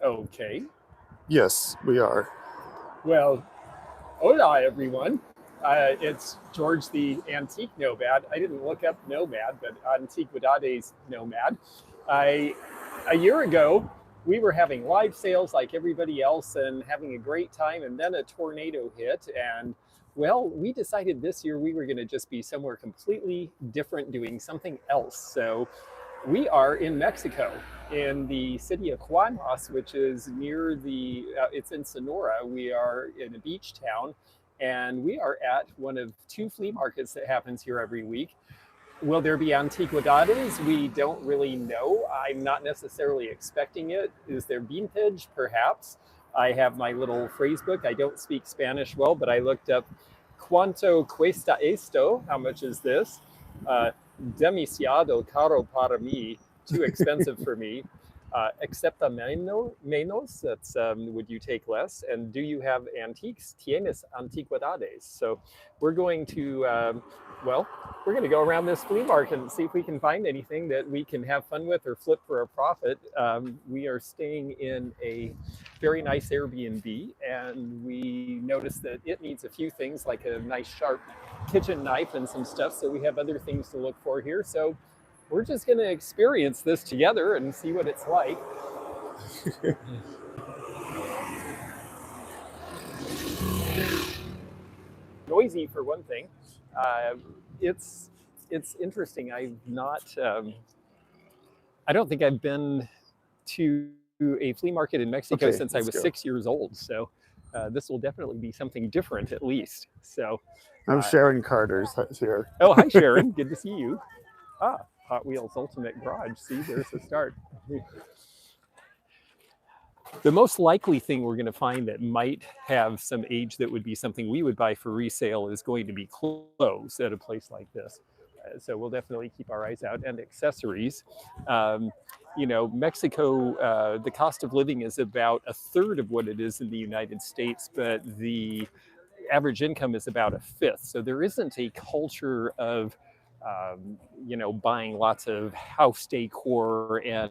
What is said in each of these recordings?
Okay. Yes, we are. Well, hola everyone. It's George the Antique Nomad. I didn't look up Nomad, but Antiquidades Nomad. I A year ago, we were having live sales like everybody else and having a great time, and then a tornado hit. And well, we decided this year we were going to just be somewhere completely different, doing something else. So we are in Mexico, in the city of Guaymas, which is near it's in Sonora. We are in a beach town, and we are at one of two flea markets that happens here every week. Will there be antiquidades? We don't really know. I'm not necessarily expecting it. Is there vintage? Perhaps. I have my little phrase book. I don't speak Spanish well, but I looked up "Cuánto cuesta esto?" How much is this? Demasiado caro para mí. Too expensive for me. Acepta menos, that's would you take less? And do you have antiques? Tienes antiquidades. So we're going to, well, we're going to go around this flea market and see if we can find anything that we can have fun with or flip for a profit. We are staying in a very nice Airbnb, and we noticed that it needs a few things like a nice sharp kitchen knife and some stuff. So we have other things to look for here. So we're just going to experience this together and see what it's like. Noisy for one thing. It's interesting. I've not. I don't think I've been to a flea market in Mexico since I was 6 years old. So this will definitely be something different, at least. So I'm Sharon Carter's here. Oh, hi Sharon. Good to see you. Hot Wheels Ultimate Garage. See, there's the start. The most likely thing we're going to find that might have some age that would be something we would buy for resale is going to be clothes at a place like this. So we'll definitely keep our eyes out, and accessories. You know, Mexico, the cost of living is about a third of what it is in the United States, but the average income is about a fifth. So there isn't a culture of you know, buying lots of house decor and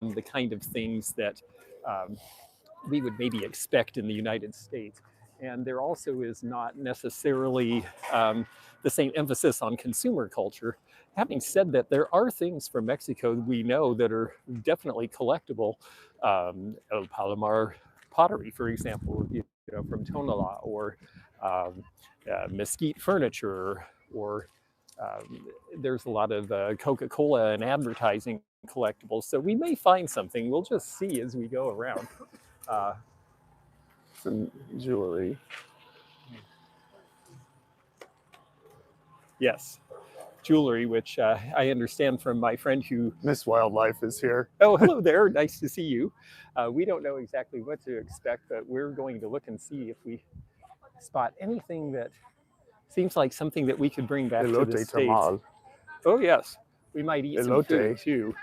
the kind of things that we would maybe expect in the United States. And there also is not necessarily the same emphasis on consumer culture. Having said that, there are things from Mexico we know that are definitely collectible. El Palomar pottery, for example, you know, from Tonalá, or mesquite furniture, or there's a lot of Coca-Cola and advertising collectibles. So we may find something. We'll just see as we go around. Some jewelry. Yes, jewelry, which I understand from my friend who... Miss Wildlife is here. Oh, hello there. Nice to see you. We don't know exactly what to expect, but we're going to look and see if we spot anything that seems like something that we could bring back to the States. Tamal. Oh, yes. We might eat some food, too.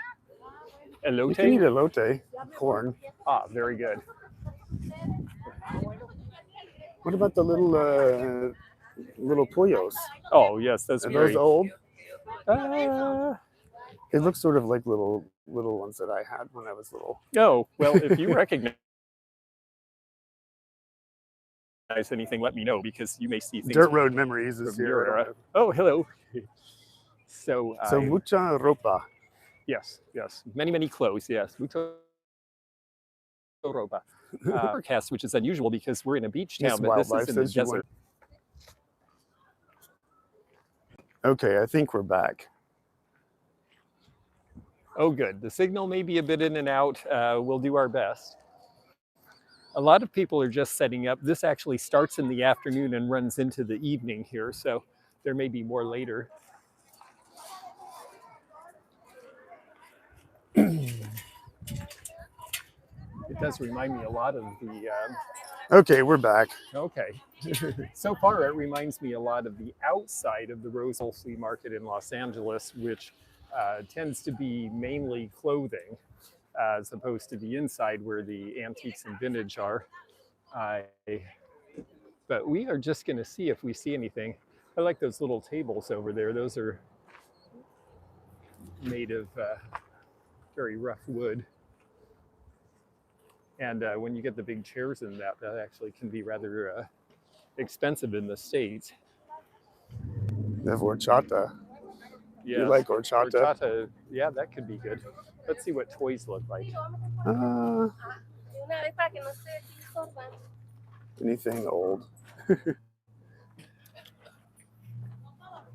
Elote? You can eat elote, corn. Ah, very good. What about the little pollos? Oh, yes, that's Are very... those old? They look sort of like little ones that I had when I was little. Oh, well, if you recognize anything, let me know, because you may see things. Dirt Road Memories is here. Oh, hello. So mucha ropa. Yes, yes. Many clothes, yes. Mucha ropa. Forecast, which is unusual because we're in a beach town, but this is in the desert. Okay, I think we're back. Oh, good. The signal may be a bit in and out. We'll do our best. A lot of people are just setting up. This actually starts in the afternoon and runs into the evening here, so there may be more later. It does remind me a lot of the... Okay, we're back. Okay. So far, it reminds me a lot of the outside of the Rose Bowl Flea Market in Los Angeles, which tends to be mainly clothing, as opposed to the inside where the antiques and vintage are. But we are just going to see if we see anything. I like those little tables over there. Those are made of very rough wood. And when you get the big chairs in that, that actually can be rather expensive in the States. They have horchata. Yes. You like horchata? Horchata, yeah, that could be good. Let's see what toys look like. Anything old?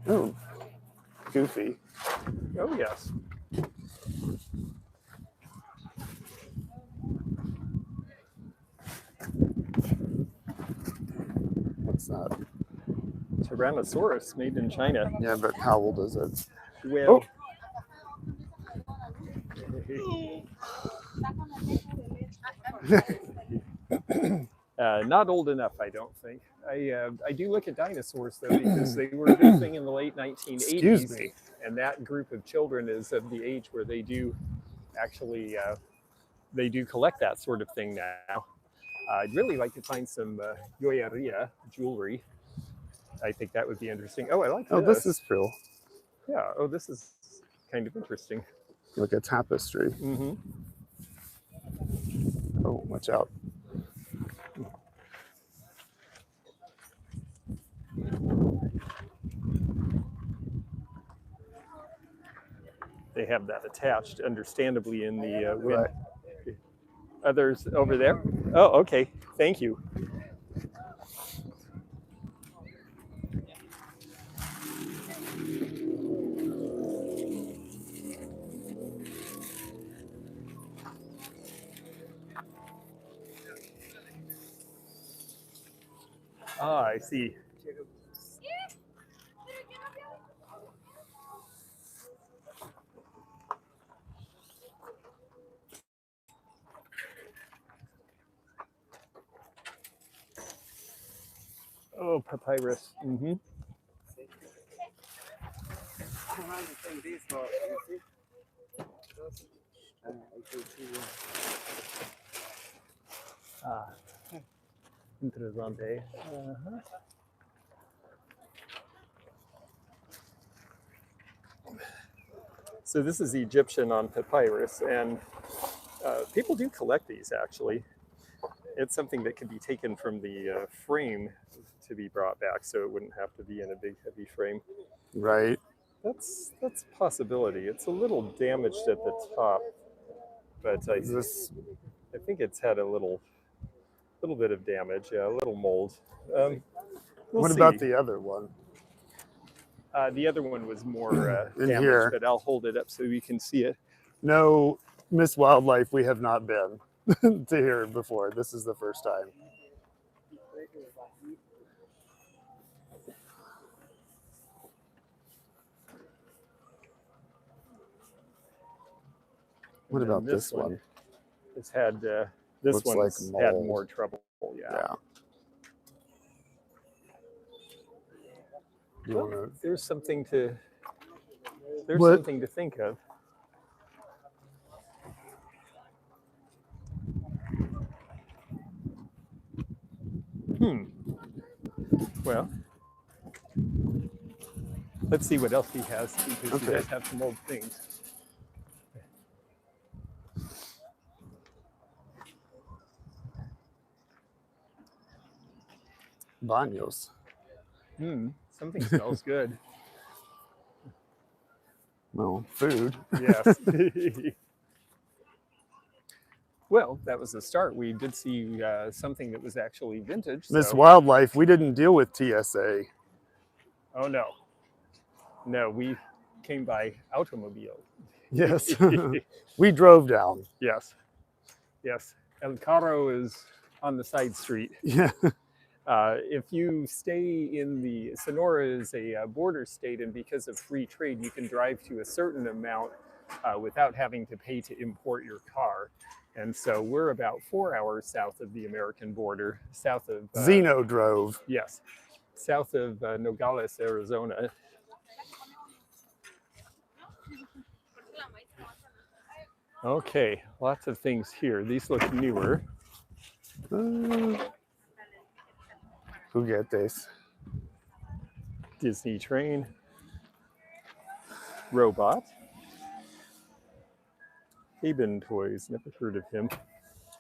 Oh, Goofy. Oh, yes. What's that? Tyrannosaurus made in China. Yeah, but how old is it? Well, not old enough, I don't think. I do look at dinosaurs, though, because they were a big thing in the late 1980s. Excuse me. And that group of children is of the age where they do actually, they do collect that sort of thing now. I'd really like to find some joyeria jewelry. I think that would be interesting. Oh, I like this. Oh, this is cool. Yeah. Oh, this is kind of interesting. Like a tapestry. Mm-hmm. Oh, watch out. They have that attached, understandably, in the wind. Right. Others over there? Oh, okay. Thank you. Ah, I see. Oh, papyrus. Mm-hmm. Ah, interessante. Uh-huh. So this is Egyptian on papyrus, and people do collect these, actually. It's something that can be taken from the frame to be brought back, so it wouldn't have to be in a big, heavy frame. Right. That's a possibility. It's a little damaged at the top, but I think it's had a little bit of damage. Yeah, a little mold. What about the other one? The other one was more In damaged, here. but I'll hold it up so you can see it. No, Miss Wildlife, we have not been to here before. This is the first time. What about this one? It's had this Looks one's like had mold. more trouble. Yeah. Well, there's something to think of. Well, let's see what else he has, because he does have some old things. Baños. Something smells good. Well, food. Yes. Well, that was the start. We did see something that was actually vintage. Miss So. Wildlife, we didn't deal with TSA. Oh, no. No, we came by automobile. Yes. We drove down. Yes. Yes. El Carro is on the side street. Yeah. If you stay in Sonora is a border state, and because of free trade, you can drive to a certain amount without having to pay to import your car. And so we're about 4 hours south of the American border, south of... Zeno drove. Yes, south of Nogales, Arizona. Okay, lots of things here. These look newer. Juguetes. Disney train. Robot. Haben Toys, never heard of him.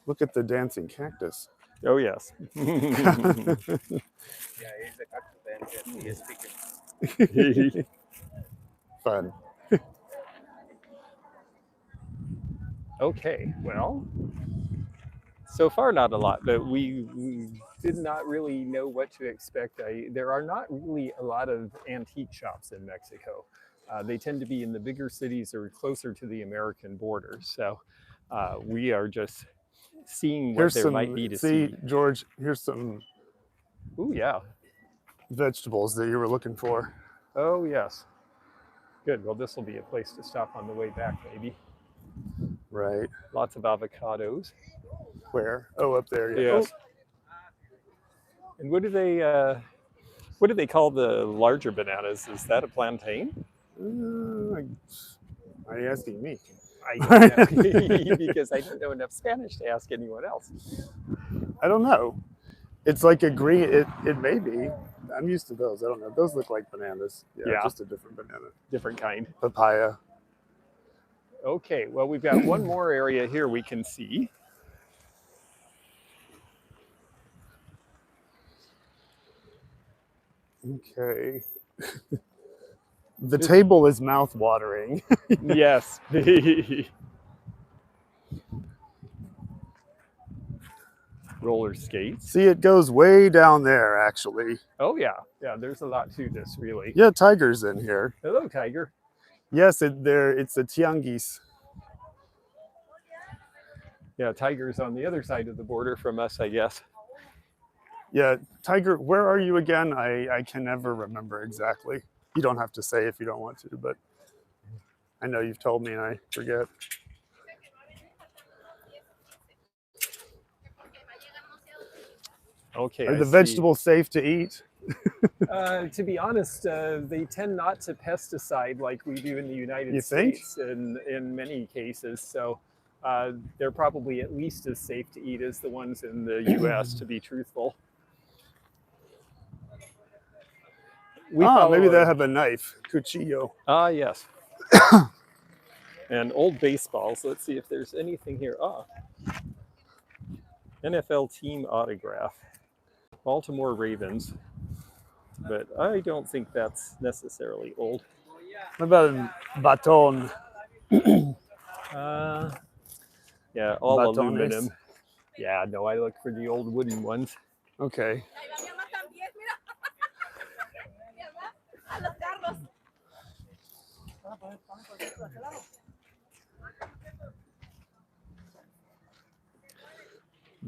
Look at the dancing cactus. Oh, yes. Fun. Okay, well, so far not a lot, but we did not really know what to expect. There are not really a lot of antique shops in Mexico. They tend to be in the bigger cities or closer to the American border. So we are just seeing what Here's there might some, be to see, see. George, here's some Oh, yeah. vegetables that you were looking for. Oh, yes. Good. Well, this will be a place to stop on the way back, maybe. Right. Lots of avocados. Where? Oh, up there. Yeah. Yes. And what do they call the larger bananas? Is that a plantain? Oh, are you asking me? I don't know because I don't know enough Spanish to ask anyone else. I don't know. It's like a green. It may be. I'm used to those. I don't know. Those look like bananas. Yeah. Just a different banana. Different kind. Papaya. Okay. Well, we've got one more area here we can see. Okay. The table is mouth-watering. Yes. Roller skates. See, it goes way down there, actually. Oh, yeah. Yeah, there's a lot to this, really. Yeah, tiger's in here. Hello, tiger. Yes, it's a Tianguis. Yeah, tiger's on the other side of the border from us, I guess. Yeah, tiger, where are you again? I can never remember exactly. You don't have to say if you don't want to, but I know you've told me and I forget. Okay. Are the vegetables safe to eat? To be honest, they tend not to pesticide like we do in the United States in many cases. So they're probably at least as safe to eat as the ones in the US, to be truthful. Maybe they have a knife. Cuchillo. Ah, yes. And old baseballs. Let's see if there's anything here. NFL team autograph. Baltimore Ravens. But I don't think that's necessarily old. What about baton? Yeah, all Batones. aluminum. Yeah, no, I look for the old wooden ones. Okay.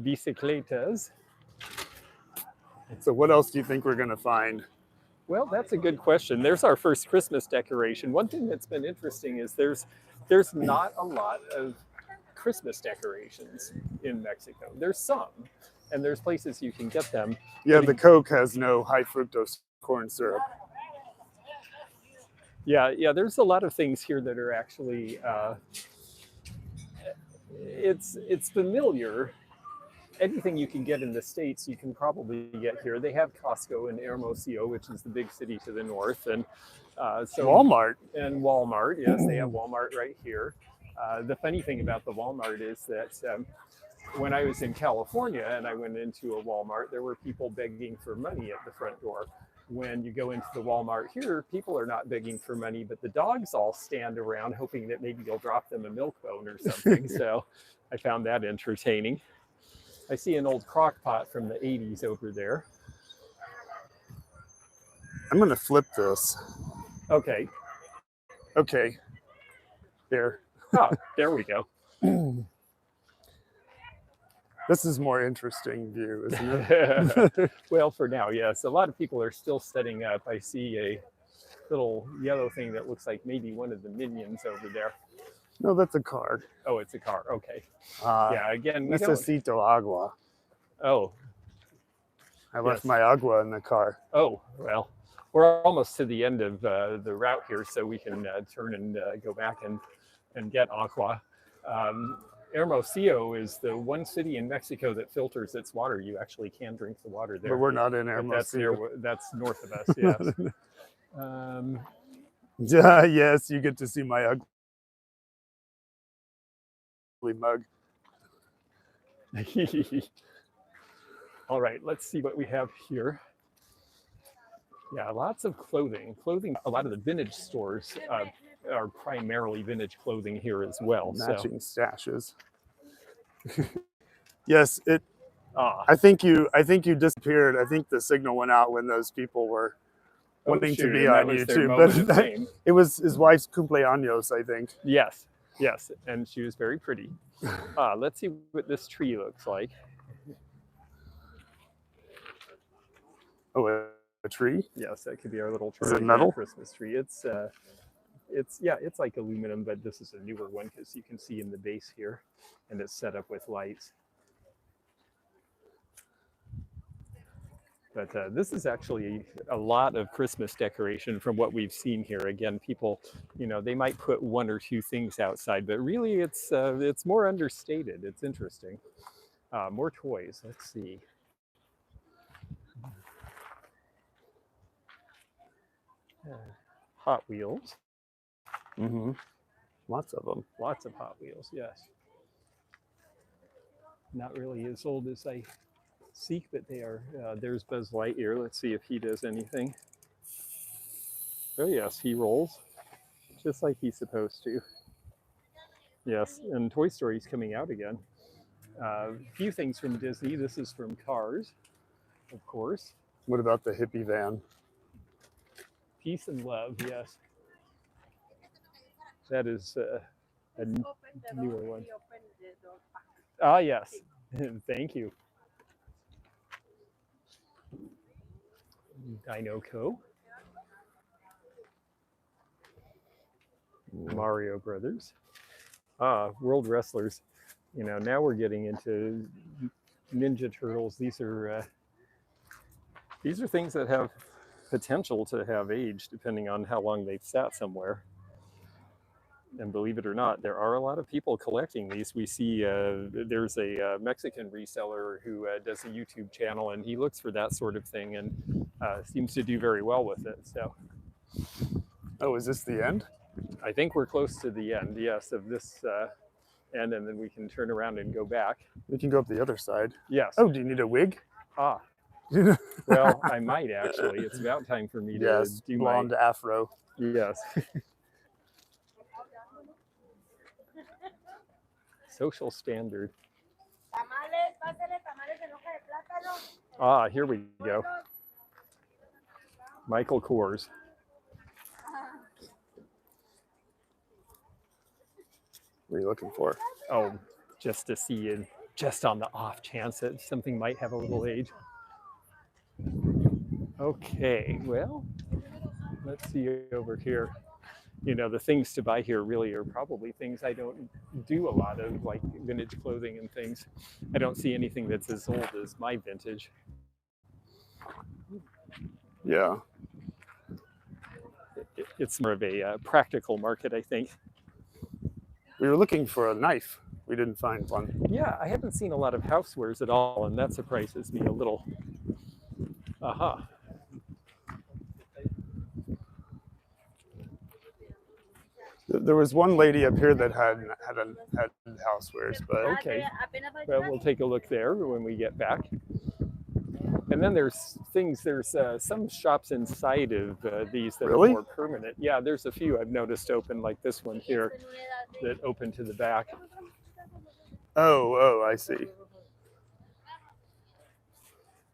Bicicletas. So what else do you think we're going to find? Well, that's a good question. There's our first Christmas decoration. One thing that's been interesting is there's not a lot of Christmas decorations in Mexico. There's some, and there's places you can get them. Yeah, the Coke has no high fructose corn syrup. Yeah, there's a lot of things here that are actually, it's familiar. Anything you can get in the States, you can probably get here. They have Costco in Hermosillo, which is the big city to the north. And so Walmart. And Walmart, yes, they have Walmart right here. The funny thing about the Walmart is that when I was in California and I went into a Walmart, there were people begging for money at the front door. When you go into the Walmart here, people are not begging for money, but the dogs all stand around hoping that maybe you'll drop them a milk bone or something. So I found that entertaining. I see an old crock pot from the 80s over there. I'm going to flip this. Okay. Okay. There. Oh, there we go. This is more interesting view, isn't it? Well, for now, yes. A lot of people are still setting up. I see a little yellow thing that looks like maybe one of the minions over there. No, that's a car. Oh, it's a car. Okay. Yeah, again, we Necesito agua. Oh. I left my agua in the car. Oh, well, we're almost to the end of the route here, so we can turn and go back and get agua. Hermosillo is the one city in Mexico that filters its water. You actually can drink the water there. But we're not in Hermosillo. That's north of us, yes. Yeah, yes, you get to see my ugly mug. All right, let's see what we have here. Yeah, lots of clothing. A lot of the vintage stores are primarily vintage clothing here as well. Matching stashes. Yes, Ah, I think you disappeared. I think the signal went out when those people were wanting to be and that on was their YouTube. moment of But fame. it was his wife's cumpleaños, I think. Yes, yes, and she was very pretty. Let's see what this tree looks like. Oh, a tree? Yes, that could be our little Is it metal? Christmas tree. It's like aluminum, but this is a newer one because you can see in the base here, and it's set up with lights. But this is actually a lot of Christmas decoration from what we've seen here. Again, people, they might put one or two things outside, but really it's more understated. It's interesting. More toys. Let's see. Hot Wheels. Mm-hmm. Lots of them. Lots of Hot Wheels, yes. Not really as old as I seek, but they are. There's Buzz Lightyear. Let's see if he does anything. Oh yes, he rolls, just like he's supposed to. Yes, and Toy Story's coming out again. A few things from Disney. This is from Cars, of course. What about the hippie van? Peace and Love, yes. That is a newer one. Ah, yes. Thank you. Dino Co. Mario Brothers. World Wrestlers. Now we're getting into Ninja Turtles. These are things that have potential to have aged depending on how long they've sat somewhere. And believe it or not, there are a lot of people collecting these. We see there's a Mexican reseller who does a YouTube channel, and he looks for that sort of thing and seems to do very well with it. So, oh, is this the end? I think we're close to the end, yes, of this end, and then we can turn around and go back. We can go up the other side. Yes. Oh, do you need a wig? Well, I might actually. It's about time for me to do blonde afro. Yes. Social standard. Here we go. Michael Kors. What are you looking for? Oh, just to see it, just on the off chance that something might have a little age. Okay, well, let's see over here. The things to buy here really are probably things I don't do a lot of, like vintage clothing and things. I don't see anything that's as old as my vintage. Yeah. It's more of a practical market, I think. We were looking for a knife. We didn't find one. Yeah, I haven't seen a lot of housewares at all, and that surprises me a little. Aha. There was one lady up here that had housewares, but okay. Well, we'll take a look there when we get back. And then there's some shops inside of these that are more permanent. Yeah, there's a few I've noticed open, like this one here, that open to the back. Oh, I see.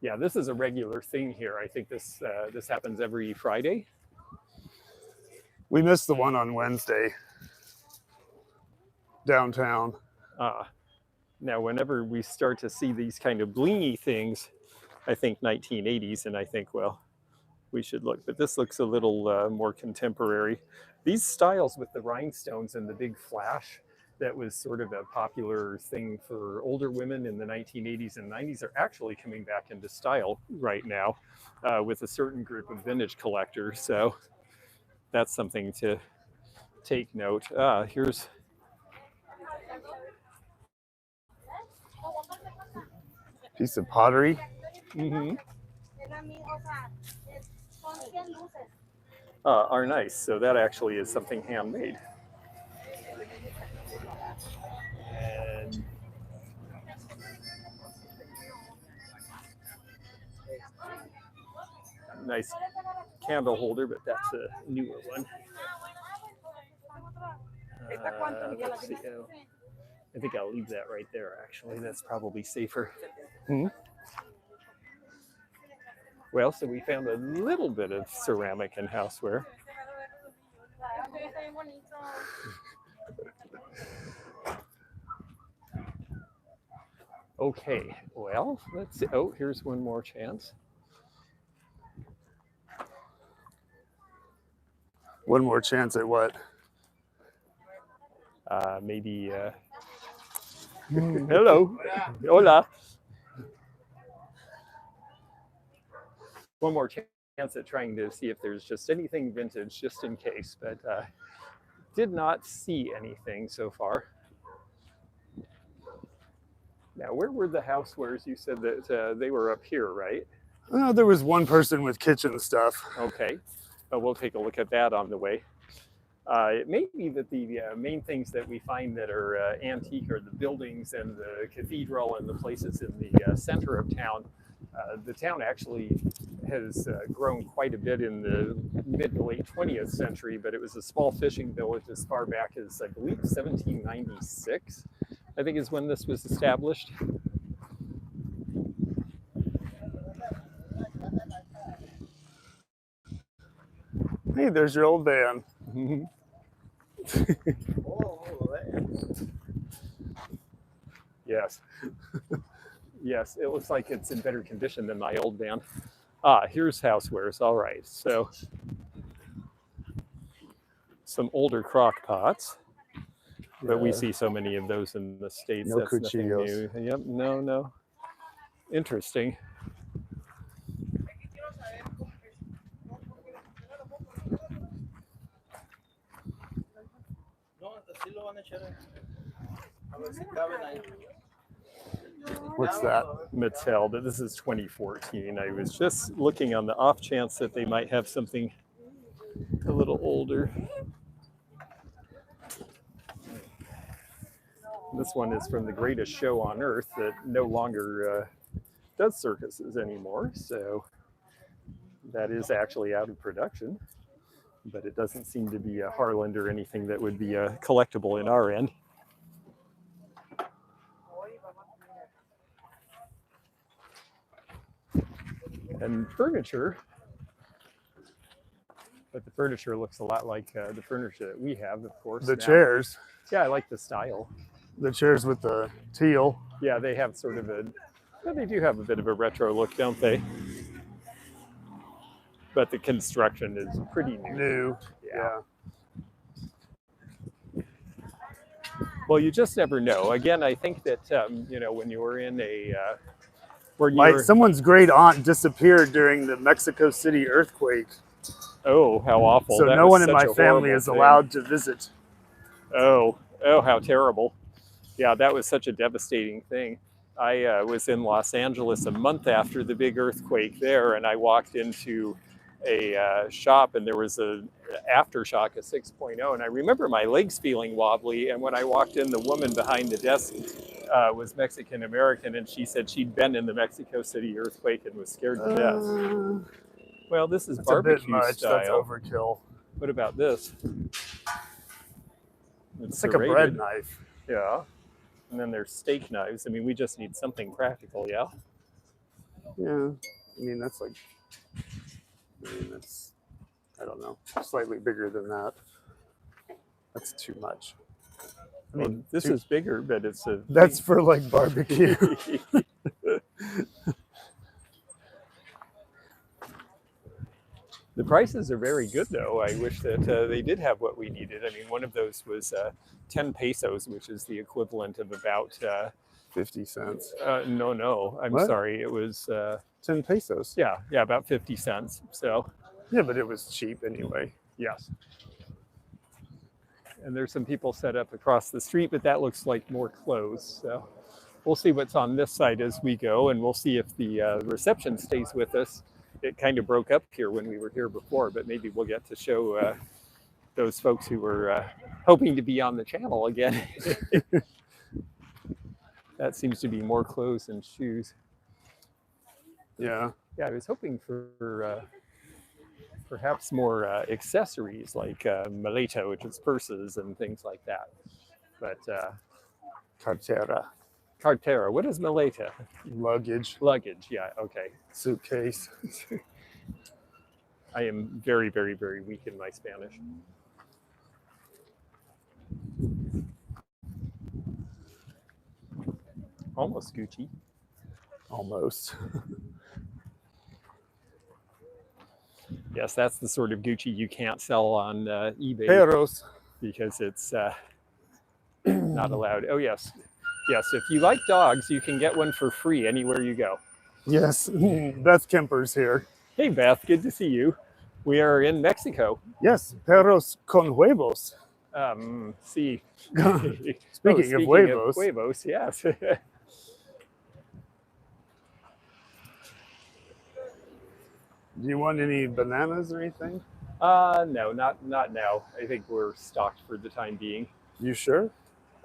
Yeah, this is a regular thing here. I think this happens every Friday. We missed the one on Wednesday downtown. Now, whenever we start to see these kind of blingy things, I think 1980s, and I think, well, we should look. But this looks a little more contemporary. These styles with the rhinestones and the big flash, that was sort of a popular thing for older women in the 1980s and 90s, are actually coming back into style right now with a certain group of vintage collectors. So that's something to take note. Here's piece of pottery. Mm-hmm. Are nice. So that actually is something handmade. And nice candle holder, but that's a newer one. Let's see. Oh, I think I'll leave that right there, actually. That's probably safer. Well, so we found a little bit of ceramic and houseware. Okay, well, let's see. Oh, here's one more chance. One more chance at what? Maybe. Hello. Hola. One more chance at trying to see if there's just anything vintage, just in case, but did not see anything so far. Now, where were the housewares? You said that they were up here, right? There was one person with kitchen stuff. Okay, we'll take a look at that on the way. It may be that the main things that we find that are antique are the buildings and the cathedral and the places in the center of town. The town actually has grown quite a bit in the mid to late 20th century, but it was a small fishing village as far back as, I believe, 1796, I think is when this was established. Hey, there's your old van. Yes. Yes, it looks like it's in better condition than my old van. Here's housewares. All right, so some older crock pots, but we see so many of those in the States. No That's nothing cuchillos. new. Yep, no. Interesting. What's that? Mattel, but this is 2014. I was just looking on the off chance that they might have something a little older. This one is from the greatest show on earth that no longer does circuses anymore. So that is actually out of production, but it doesn't seem to be a Harland or anything that would be collectible in our end. And furniture, but the furniture looks a lot like the furniture that we have, of course. The chairs. Yeah, I like the style. The chairs with the teal. Yeah, they have sort of they do have a bit of a retro look, don't they? But the construction is pretty new. Yeah. Well, you just never know. Again, I think that, when you were in a... someone's great aunt disappeared during the Mexico City earthquake. Oh, how awful. So no one in my family is allowed to visit. Oh, how terrible. Yeah, that was such a devastating thing. I was in Los Angeles a month after the big earthquake there, and I walked into a shop, and there was an aftershock, a 6.0, and I remember my legs feeling wobbly, and when I walked in, the woman behind the desk was Mexican-American, and she said she'd been in the Mexico City earthquake and was scared to death. Well, this is barbecue a bit much. style. That's overkill. What about this? It's like a bread knife. Yeah. And then there's steak knives. I mean, we just need something practical, yeah? Yeah. I mean, that's I don't know, slightly bigger than that. That's too much. I mean, well, this is bigger, but it's a... That's for like barbecue. The prices are very good, though. I wish that they did have what we needed. I mean, one of those was 10 pesos, which is the equivalent of about... 50 cents. No. I'm sorry. It was... 10 pesos. Yeah, about 50 cents. So... Yeah, but it was cheap anyway. Yes. And there's some people set up across the street, but that looks like more clothes. So we'll see what's on this side as we go, and we'll see if the reception stays with us. It kind of broke up here when we were here before, but maybe we'll get to show those folks who were hoping to be on the channel again. That seems to be more clothes and shoes. Yeah. Yeah, I was hoping for perhaps more accessories like maleta, which is purses and things like that. But Cartera. cartera, what is maleta? Luggage. Luggage, yeah, okay. Suitcase. I am very, very, very weak in my Spanish. Almost Gucci. Almost. Yes, that's the sort of Gucci you can't sell on eBay Perros. because it's not allowed. Oh, yes. Yes, if you like dogs, you can get one for free anywhere you go. Yes, Beth Kemper's here. Hey, Beth, good to see you. We are in Mexico. Yes, perros con huevos. See. Speaking of huevos. Huevos, yes. Do you want any bananas or anything? No, not now. I think we're stocked for the time being. You sure?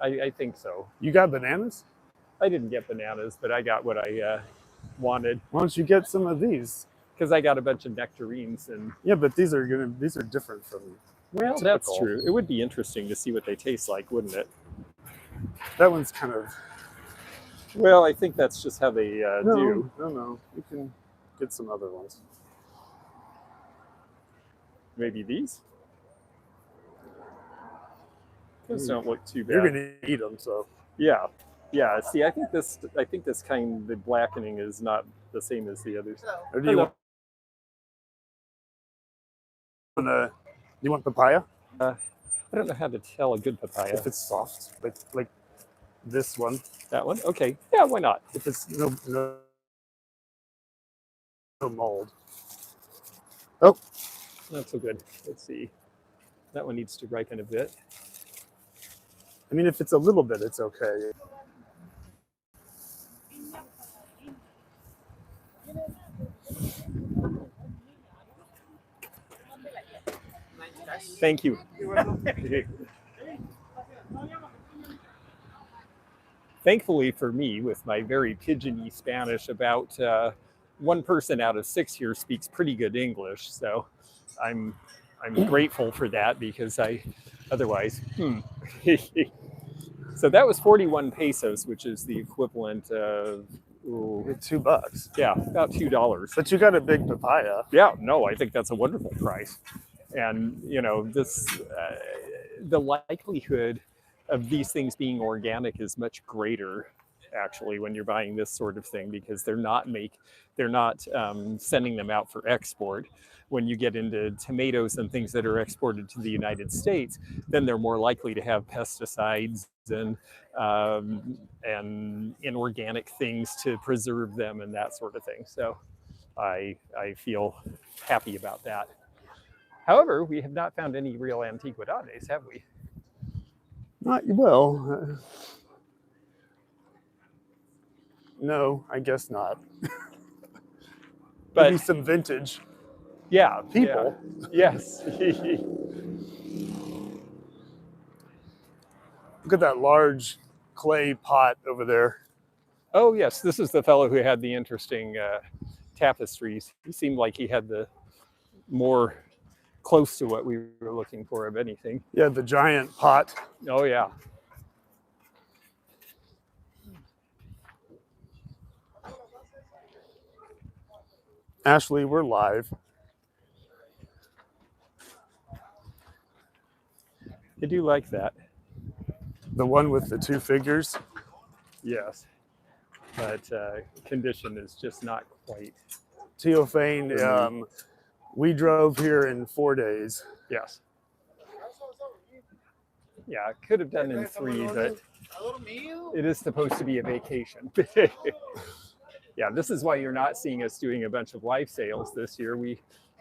I think so. You got bananas? I didn't get bananas, but I got what I wanted Why don't you get some of these? because I got a bunch of nectarines and. Yeah, but these are different from. Well, typical. that's true. It would be interesting to see what they taste like, wouldn't it? That one's kind of. Well, I think that's just how they do. No. You can get some other ones. Maybe these. Those don't look too bad. You're gonna eat them, so. Yeah. See, I think this kind, the blackening is not the same as the others. Or do you want papaya? I don't know how to tell a good papaya. If it's soft, like this one. That one? Okay. Yeah, why not? If it's no mold. Oh, Not so good. Let's see. That one needs to ripen a bit. I mean, if it's a little bit, it's okay. Thank you. Thankfully for me, with my very pigeony Spanish, about one person out of 6 here speaks pretty good English. So I'm grateful for that because otherwise. So that was 41 pesos, which is the equivalent of $2. yeah, about $2. But you got a big papaya. Yeah, no, I think that's a wonderful price. And this the likelihood of these things being organic is much greater actually when you're buying this sort of thing because they're not sending them out for export. When you get into tomatoes and things that are exported to the United States, then they're more likely to have pesticides and inorganic things to preserve them and that sort of thing. So I feel happy about that. However, we have not found any real antiquidades, have we? Not well. No, I guess not. But maybe some vintage. Yeah, people. Yeah. Yes. Look at that large clay pot over there. Oh yes, this is the fellow who had the interesting tapestries. He seemed like he had the more close to what we were looking for of anything. Yeah, the giant pot. Oh yeah. Ashley, we're live. I do like that. The one with the two figures? Yes. But condition is just not quite. Teofane, we drove here in 4 days. Yes. Yeah, could have done in 3, but it is supposed to be a vacation. Yeah, this is why you're not seeing us doing a bunch of live sales this year.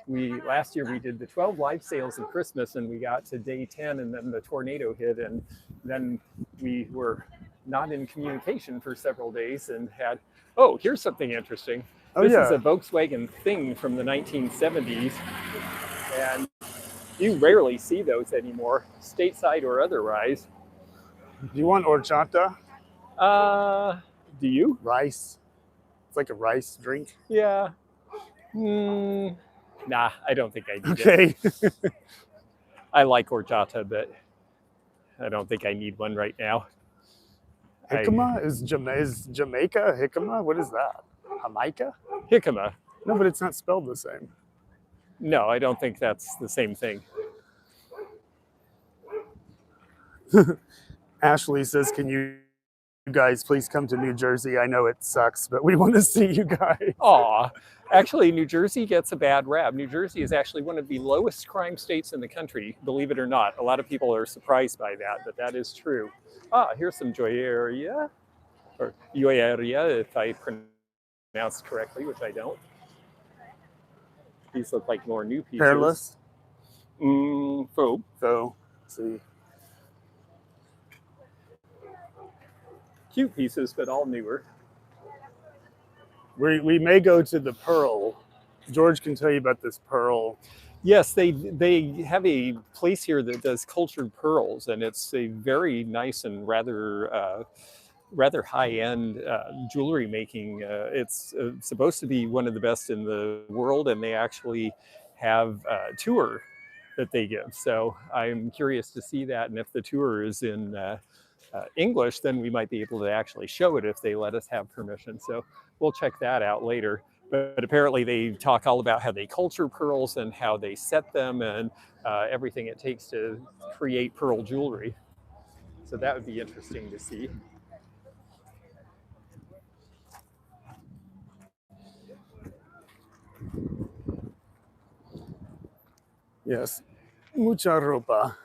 Last year we did the 12 live sales at Christmas and we got to day 10 and then the tornado hit and then we were not in communication for several days and had, oh, here's something interesting. This is a Volkswagen Thing from the 1970s and you rarely see those anymore, stateside or otherwise. Do you want horchata? Do you? Rice. It's like a rice drink. Yeah. Nah, I don't think I need it. Okay. I like horchata, but I don't think I need one right now. Jicama is Jamaica jicama? What is that? Jamaica? Jicama. No, but it's not spelled the same. No, I don't think that's the same thing. Ashley says, "Can you guys please come to New Jersey? I know it sucks, but we want to see you guys." Aw, actually, New Jersey gets a bad rap. New Jersey is actually one of the lowest crime states in the country, believe it or not. A lot of people are surprised by that, but that is true. Ah, here's some joyeria, or joyeria, if I pronounced correctly, which I don't. These look like more new pieces. Hairless? Faux. So, let's see. Cute pieces, but all newer. We may go to the Pearl. George can tell you about this Pearl. Yes, they have a place here that does cultured pearls, and it's a very nice and rather high-end jewelry making. It's supposed to be one of the best in the world, and they actually have a tour that they give. So I'm curious to see that, and if the tour is in English, then we might be able to actually show it if they let us have permission. So we'll check that out later. But apparently they talk all about how they culture pearls and how they set them and everything it takes to create pearl jewelry. So that would be interesting to see. Yes. Mucha ropa.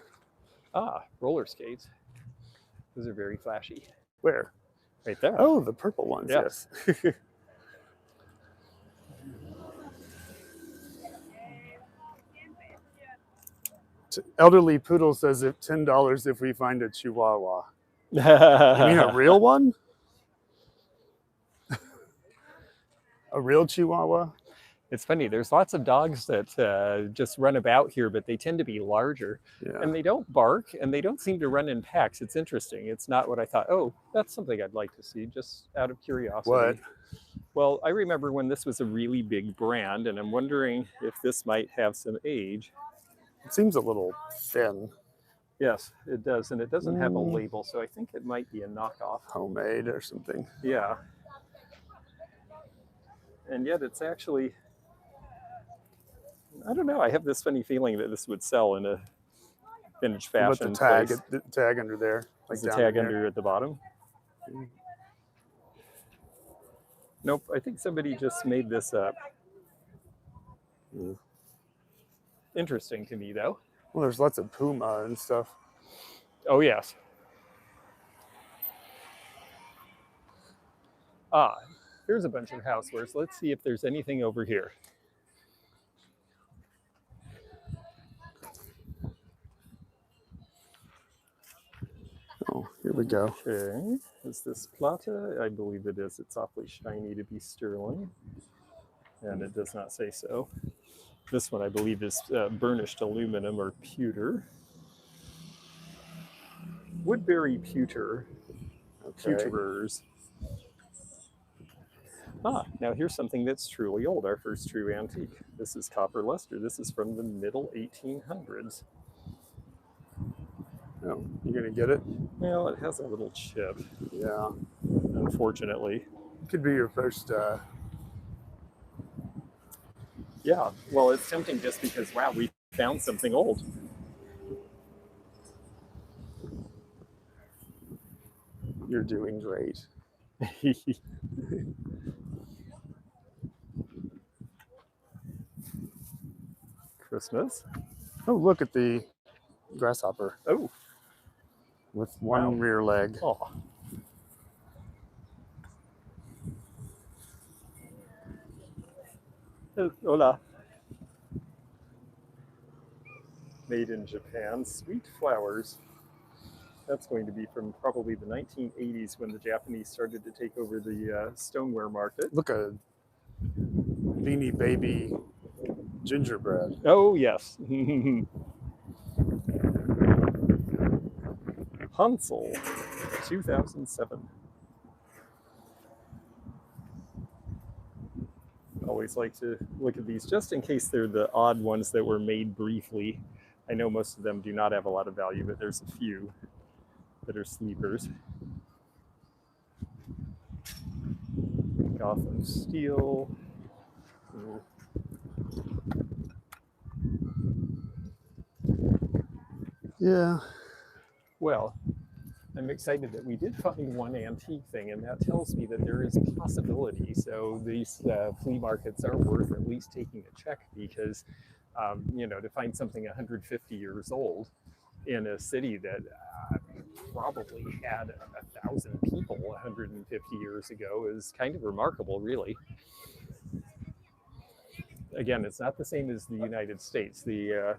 Ah, roller skates. Those are very flashy. Where? Right there. Oh, the purple ones, Yeah. yes. Elderly Poodle says if $10 if we find a Chihuahua. You mean a real one? A real Chihuahua? It's funny, there's lots of dogs that just run about here, but they tend to be larger. Yeah. And they don't bark, and they don't seem to run in packs. It's interesting. It's not what I thought. Oh, that's something I'd like to see, just out of curiosity. What? Well, I remember when this was a really big brand, and I'm wondering if this might have some age. It seems a little thin. Yes, it does, and it doesn't have a label, so I think it might be a knockoff. Homemade or something. Yeah. And yet it's actually, I don't know, I have this funny feeling that this would sell in a vintage fashion. With place. the tag under there. Like Is the tag under at the bottom? Nope, I think somebody just made this up. Interesting to me, though. Well, there's lots of Puma and stuff. Oh, yes. Ah, here's a bunch of housewares. Let's see if there's anything over here. Oh, here we go. Okay, is this plata? I believe it is. It's awfully shiny to be sterling, and it does not say so. This one, I believe, is burnished aluminum or pewter. Woodbury pewter, pewterers. Ah, now here's something that's truly old, our first true antique. This is copper luster. This is from the middle 1800s. Oh, you gonna get it? Well, it has a little chip. Yeah. Unfortunately. It could be your first. Yeah, well, it's tempting just because, wow, we found something old. You're doing great. Christmas. Oh, look at the grasshopper. Oh. With one rear leg. Oh. Hola. Made in Japan. Sweet flowers. That's going to be from probably the 1980s when the Japanese started to take over the stoneware market. Look, a Beanie Baby gingerbread. Oh, yes. Hansel, 2007. A always like to look at these just in case they're the odd ones that were made briefly. I know most of them do not have a lot of value, but there's a few that are sleepers. Gotham steel. Yeah. Well, I'm excited that we did find one antique thing, and that tells me that there is possibility. So these flea markets are worth at least taking a check, because, you know, to find something 150 years old in a city that probably had 1,000 people 150 years ago is kind of remarkable, really. Again, it's not the same as the United States. With,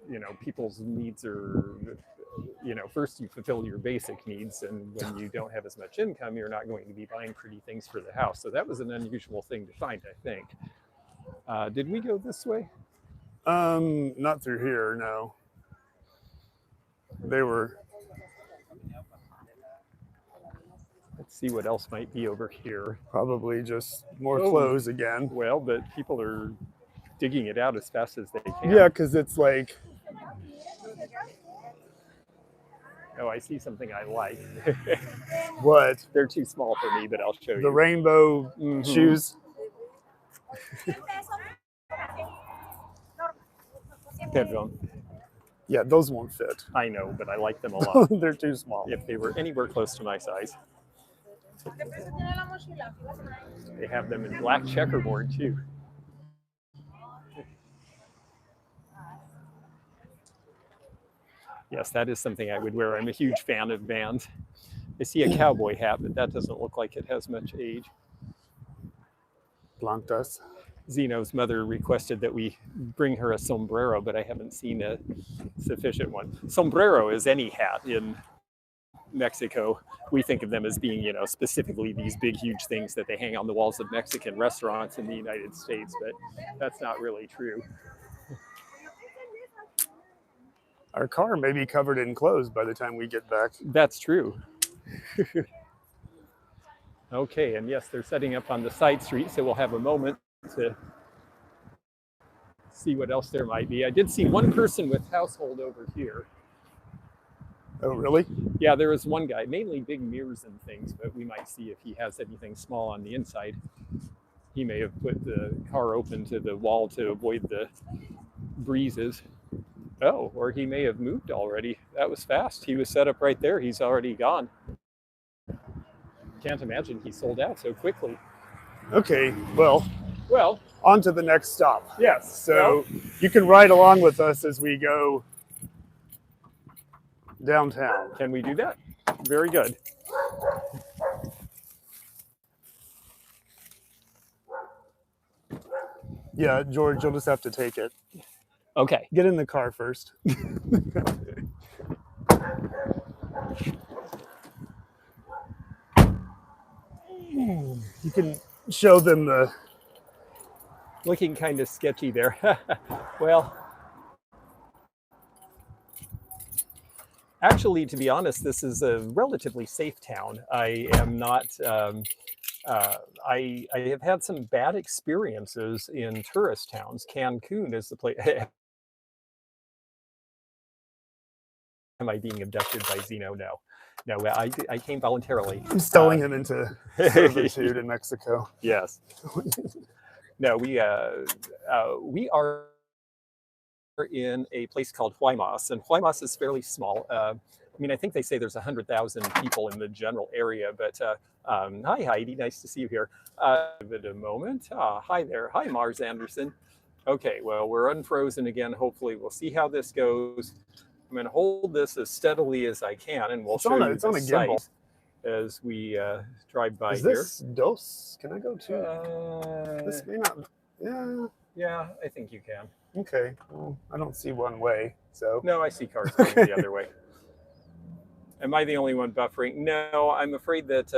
you know, people's needs are, you know, first you fulfill your basic needs, and when you don't have as much income, you're not going to be buying pretty things for the house. So that was an unusual thing to find, I think. Did we go this way? Not through here, no. They were. Let's see what else might be over here. Probably just more clothes again. Well, but people are digging it out as fast as they can. Yeah, because it's like... Oh, I see something I like. What? They're too small for me, but I'll show you. The rainbow shoes? Perdón. Yeah, those won't fit. I know, but I like them a lot. They're too small. If they were anywhere close to my size. They have them in black checkerboard too. Yes, that is something I would wear. I'm a huge fan of bands. I see a cowboy hat, but that doesn't look like it has much age. Blancas. Zeno's mother requested that we bring her a sombrero, but I haven't seen a sufficient one. Sombrero is any hat in Mexico. We think of them as being, you know, specifically these big, huge things that they hang on the walls of Mexican restaurants in the United States, but that's not really true. Our car may be covered in clothes by the time we get back. That's true. Okay, and yes, they're setting up on the side street, so we'll have a moment to see what else there might be. I did see one person with household over here. Oh, really? Yeah, there was one guy, mainly big mirrors and things, but we might see if he has anything small on the inside. He may have put the car open to the wall to avoid the breezes. Oh, or he may have moved already. That was fast. He was set up right there. He's already gone. Can't imagine he sold out so quickly. Okay, well, on to the next stop. Yes. So you can ride along with us as we go downtown. Can we do that? Very good. Yeah, George, you'll just have to take it. Okay. Get in the car first. You can show them the... Looking kind of sketchy there. Well, actually, to be honest, this is a relatively safe town. I am not... I have had some bad experiences in tourist towns. Cancun is the place. Am I being abducted by Zeno? No. No, I came voluntarily. I'm selling him into servitude in Mexico. Yes. No, we are in a place called Guaymas, and Guaymas is fairly small. I mean, I think they say there's 100,000 people in the general area, but hi, Heidi, nice to see you here. Give it a moment. Hi there. Hi, Mars Anderson. Okay, well, we're unfrozen again. Hopefully, we'll see how this goes. I'm going to hold this as steadily as I can, and we'll show you the site as we drive by here. Is this dos? Can I go to? This may not. Yeah. Yeah, I think you can. Okay. Well, I don't see one way, so. No, I see cars going the other way. Am I the only one buffering? No, I'm afraid that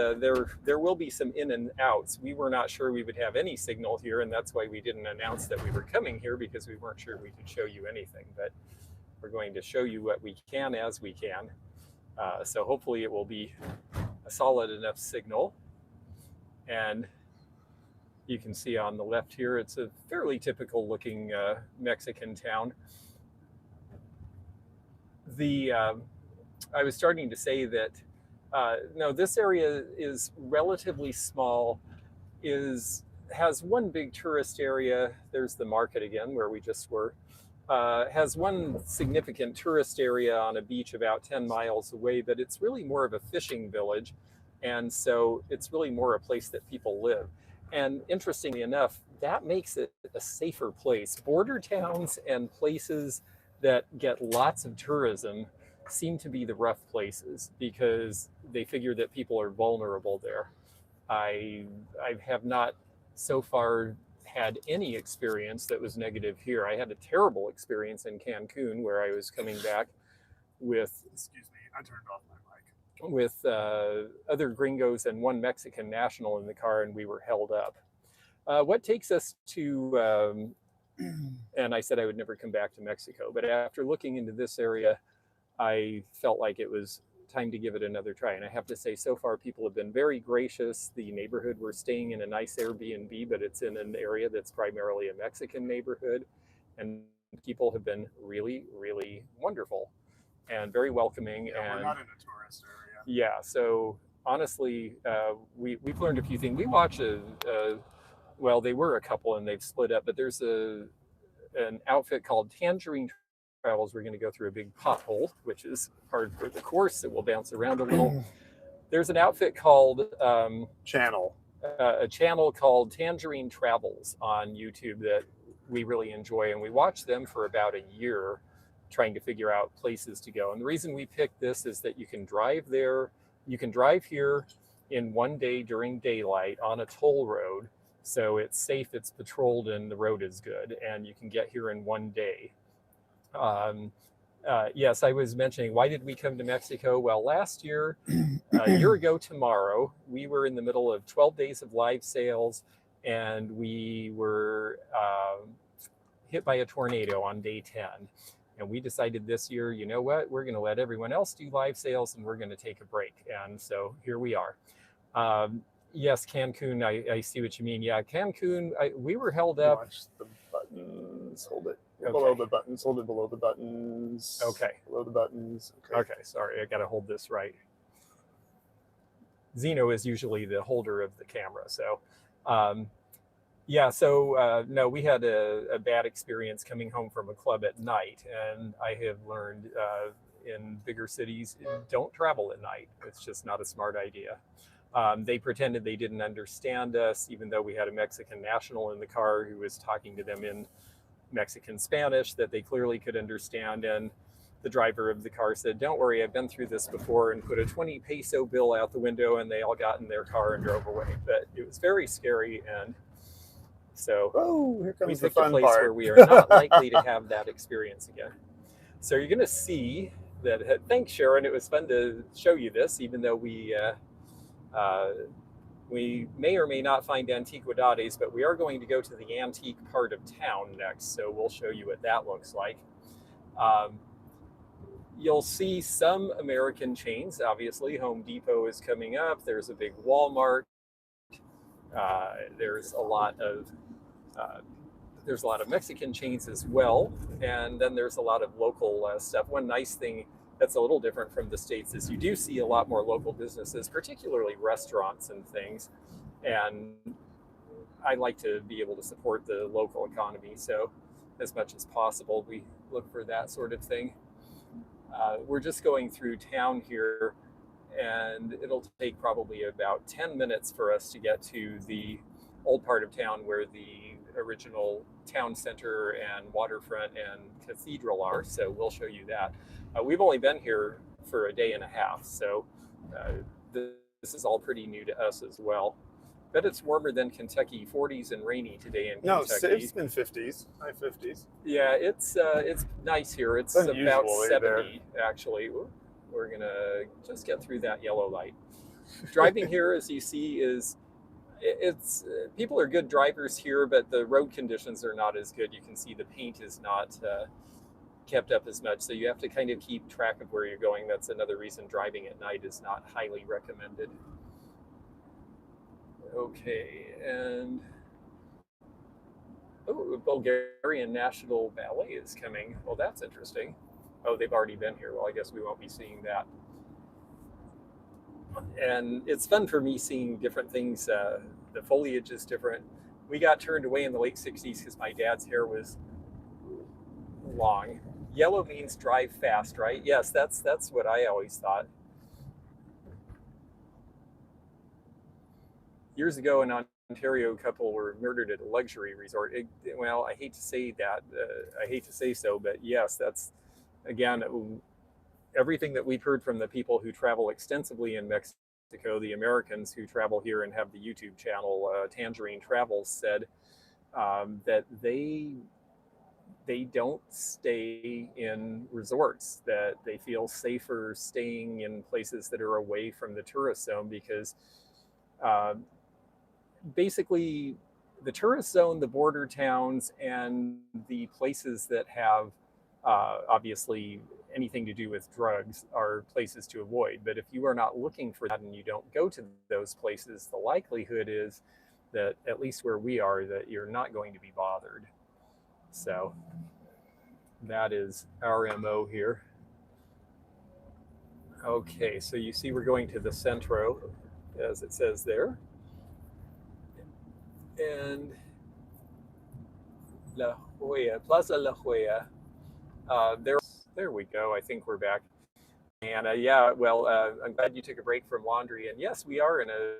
there will be some in and outs. We were not sure we would have any signal here, and that's why we didn't announce that we were coming here, because we weren't sure we could show you anything. But we're going to show you what we can as we can. So hopefully it will be a solid enough signal. And You can see on the left here, it's a fairly typical looking Mexican town. I was starting to say that no, this area is relatively small, has one big tourist area. There's the market again where we just were. Has one significant tourist area on a beach about 10 miles away, but it's really more of a fishing village. And so it's really more a place that people live. And interestingly enough, that makes it a safer place. Border towns and places that get lots of tourism seem to be the rough places because they figure that people are vulnerable there. I have not so far had any experience that was negative here. I had a terrible experience in Cancun where I was coming back with, excuse me, I turned off my mic, with other gringos and one Mexican national in the car, and we were held up. What takes us to, and I said I would never come back to Mexico, but after looking into this area, I felt like it was time to give it another try. And I have to say, so far, people have been very gracious. The neighborhood, we're staying in a nice Airbnb, but it's in an area that's primarily a Mexican neighborhood. And people have been really, really wonderful and very welcoming. Yeah, and we're not in a tourist area. Yeah, so honestly, we've learned a few things. We watch well, they were a couple and they've split up, but there's an outfit called Tangerine Travels. We're going to go through a big pothole, which is hard for the course. It will bounce around a little. There's an outfit called a channel called Tangerine Travels on YouTube that we really enjoy, and we watched them for about a year trying to figure out places to go. And the reason we picked this is that you can drive there, you can drive here in one day during daylight on a toll road. So it's safe, it's patrolled, and the road is good, and you can get here in one day. Yes, I was mentioning, why did we come to Mexico? Well, last year, a year ago tomorrow, we were in the middle of 12 days of live sales, and we were hit by a tornado on day 10. And we decided this year, you know what, we're going to let everyone else do live sales, and we're going to take a break. And so here we are. Yes, Cancun, I see what you mean. Yeah, Cancun, we were held up. Watch the buttons, hold it. Okay. Below the buttons, hold it below the buttons. Okay. Below the buttons. Okay, sorry, I got to hold this right. Zeno is usually the holder of the camera. So, yeah, so no, we had a bad experience coming home from a club at night. And I have learned in bigger cities, don't travel at night. It's just not a smart idea. They pretended they didn't understand us, even though we had a Mexican national in the car who was talking to them in Mexican Spanish that they clearly could understand. And the driver of the car said, don't worry, I've been through this before, and put a 20 peso bill out the window, and they all got in their car and drove away. But it was very scary. And so here comes we the picked a fun place part. where we are not likely to have that experience again. So you're going to see that. Thanks, Sharon. It was fun to show you this, even though we may or may not find antiquidades, but we are going to go to the antique part of town next, so we'll show you what that looks like. You'll see some American chains. Obviously, Home Depot is coming up. There's a big Walmart. There's a lot of Mexican chains as well, and then there's a lot of local stuff. One nice thing that's a little different from the States is you do see a lot more local businesses, particularly restaurants and things. And I like to be able to support the local economy. So as much as possible, we look for that sort of thing. We're just going through town here, and it'll take probably about 10 minutes for us to get to the old part of town where the original town center and waterfront and cathedral are. So we'll show you that. We've only been here for a day and a half, so this is all pretty new to us as well. Bet it's warmer than Kentucky. 40s and rainy today in Kentucky. No, it's been 50s, high 50s. Yeah, it's nice here. It's about 70 actually. Ooh, we're gonna just get through that yellow light. Driving here, as you see, is people are good drivers here, but the road conditions are not as good. You can see the paint is not kept up as much, so you have to kind of keep track of where you're going. That's another reason driving at night is not highly recommended. Okay, and Oh, Bulgarian National Ballet is coming. Well, that's interesting. Oh, they've already been here. Well, I guess we won't be seeing that. And it's fun for me seeing different things. The foliage is different. We got turned away in the late 60s because my dad's hair was long. Yellow means drive fast, right? Yes, that's what I always thought. Years ago in Ontario, a couple were murdered at a luxury resort. Well, I hate to say that. I hate to say so, but yes, that's, again, everything that we've heard from the people who travel extensively in Mexico, the Americans who travel here and have the YouTube channel, Tangerine Travels, said that they don't stay in resorts, that they feel safer staying in places that are away from the tourist zone because basically the tourist zone, the border towns, and the places that have obviously anything to do with drugs are places to avoid. But if you are not looking for that and you don't go to those places, the likelihood is that, at least where we are, that you're not going to be bothered. So that is our MO here. Okay, so you see we're going to the Centro, as it says there. And La Jolla, Plaza La Jolla. There we go. I think we're back. And yeah, well, I'm glad you took a break from laundry. And yes, we are in a,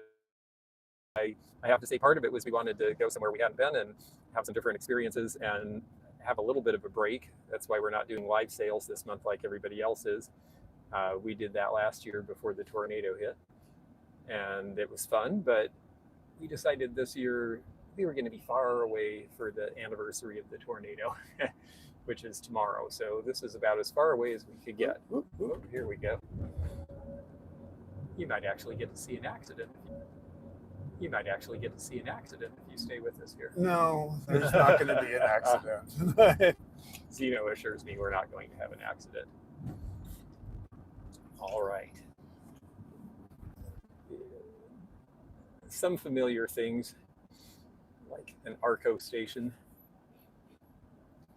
I have to say part of it was we wanted to go somewhere we hadn't been and have some different experiences and have a little bit of a break. That's why we're not doing live sales this month like everybody else is. We did that last year before the tornado hit. And it was fun, but we decided this year we were going to be far away for the anniversary of the tornado, which is tomorrow. So this is about as far away as we could get. Ooh, here we go. You might actually get to see an accident. You might actually get to see an accident if you stay with us here. No, there's not going to be an accident. Zeno assures me we're not going to have an accident. All right. Some familiar things, like an Arco station.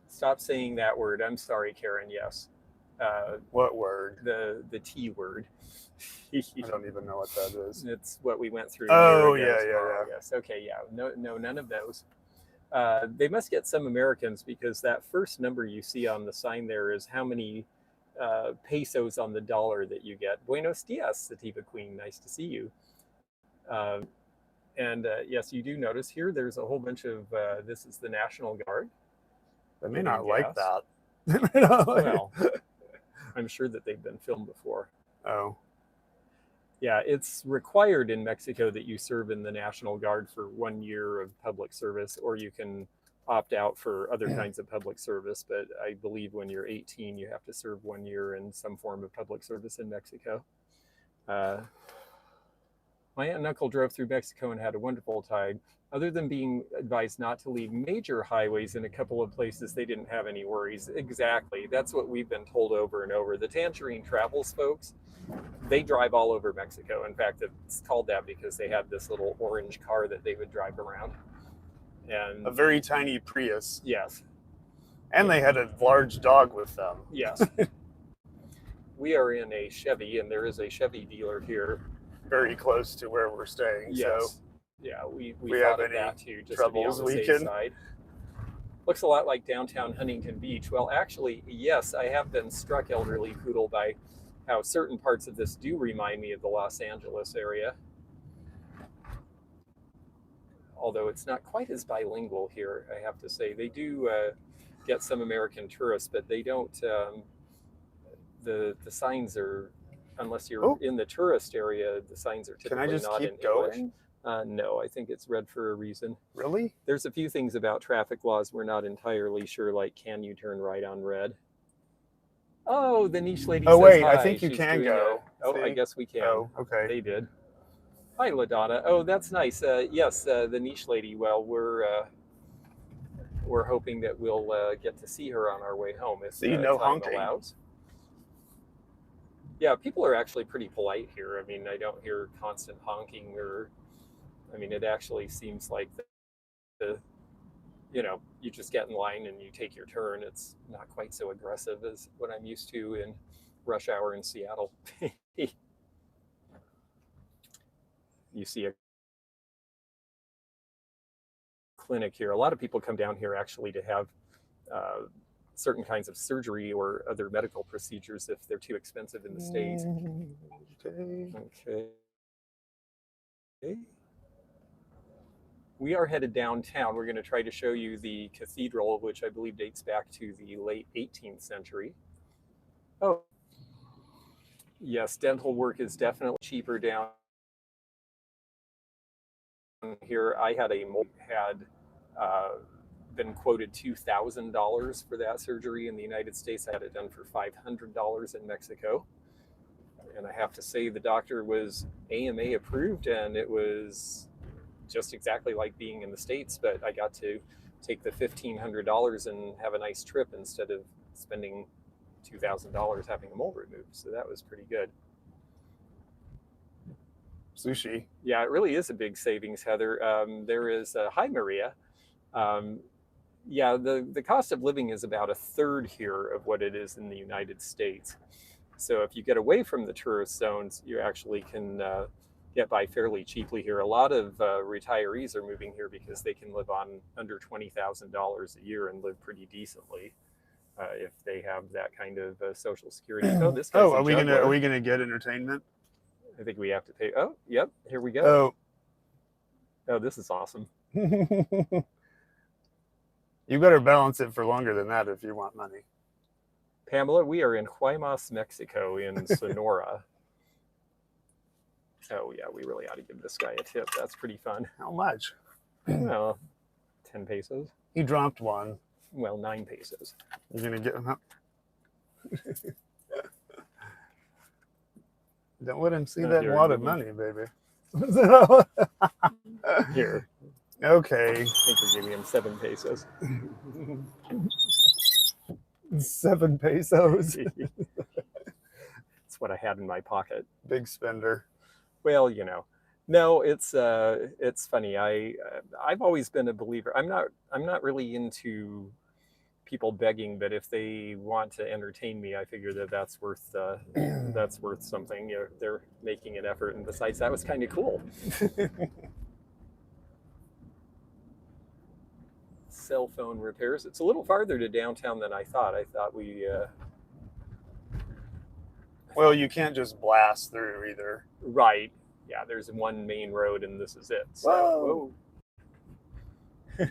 Stop saying that word. I'm sorry, Karen. Yes. What word? The T word. I don't even know what that is. It's what we went through. Oh, yeah. Yes. Okay. Yeah. No, none of those. They must get some Americans, because that first number you see on the sign there is how many pesos on the dollar that you get. Buenos dias, Sativa Queen. Nice to see you. And yes, you do notice here there's a whole bunch of, this is the National Guard. They may not like that. Well, I'm sure that they've been filmed before. Oh. Yeah, it's required in Mexico that you serve in the National Guard for 1 year of public service, or you can opt out for other kinds of public service. But I believe when you're 18, you have to serve 1 year in some form of public service in Mexico. My aunt and uncle drove through Mexico and had a wonderful time. Other than being advised not to leave major highways in a couple of places, they didn't have any worries. Exactly. That's what we've been told over and over. The Tangerine Travels folks, they drive all over Mexico. In fact, it's called that because they had this little orange car that they would drive around. And a very tiny Prius. Yes. And they had a large dog with them. Yes. We are in a Chevy, and there is a Chevy dealer here. Very close to where we're staying. Yes. So yeah, we thought of that too, just to be on the safe side. Looks a lot like downtown Huntington Beach. Well, actually, yes, I have been struck, elderly poodle, by how certain parts of this do remind me of the Los Angeles area. Although it's not quite as bilingual here, I have to say. They do get some American tourists, but they don't, the signs are, unless you're in the tourist area, the signs are typically not in English. Can I just keep going? No, I think it's red for a reason. Really? There's a few things about traffic laws we're not entirely sure, like can you turn right on red? Oh, the niche lady says wait, hi. I think you She's can go. Oh, I guess we can. Oh, okay. They did. Hi, LaDonna. Oh, that's nice. Yes, the niche lady. Well, we're hoping that we'll get to see her on our way home if time honking allows. Yeah, people are actually pretty polite here. I mean, I don't hear constant honking or, I mean, it actually seems like you know, you just get in line and you take your turn. It's not quite so aggressive as what I'm used to in rush hour in Seattle. You see a clinic here. A lot of people come down here actually to have certain kinds of surgery or other medical procedures if they're too expensive in the States. Okay. We are headed downtown. We're going to try to show you the cathedral, which I believe dates back to the late 18th century. Oh, yes, dental work is definitely cheaper down here. I had been quoted $2,000 for that surgery in the United States. I had it done for $500 in Mexico. And I have to say the doctor was AMA approved, and it was just exactly like being in the States, but I got to take the $1,500 and have a nice trip instead of spending $2,000 having a mole removed. So that was pretty good. Sushi. Yeah, it really is a big savings, Heather. There is, hi, Maria. Yeah, the cost of living is about a third here of what it is in the United States. So if you get away from the tourist zones, you actually can get by fairly cheaply here. A lot of retirees are moving here because they can live on under $20,000 a year and live pretty decently if they have that kind of Social Security. Oh, this guy's are we gonna get entertainment? I think we have to pay. Oh, yep, here we go. Oh, this is awesome. You better balance it for longer than that if you want money. Pamela, we are in Guaymas, Mexico, in Sonora. Oh, yeah, we really ought to give this guy a tip. That's pretty fun. How much? Well, 10 pesos. He dropped one. Well, 9 pesos. You're going to get him up? Don't let him see that wad of money, baby. Here. Okay. I think we're giving him 7 pesos. 7 pesos. That's what I had in my pocket. Big spender. Well, you know, no, it's funny. I've always been a believer. I'm not really into people begging, but if they want to entertain me, I figure that's worth something. You know, they're making an effort, and besides, that was kind of cool. Cell phone repairs. It's a little farther to downtown than I thought. I thought we. Well, you can't just blast through either. Right. Yeah, there's one main road, and this is it. So, whoa.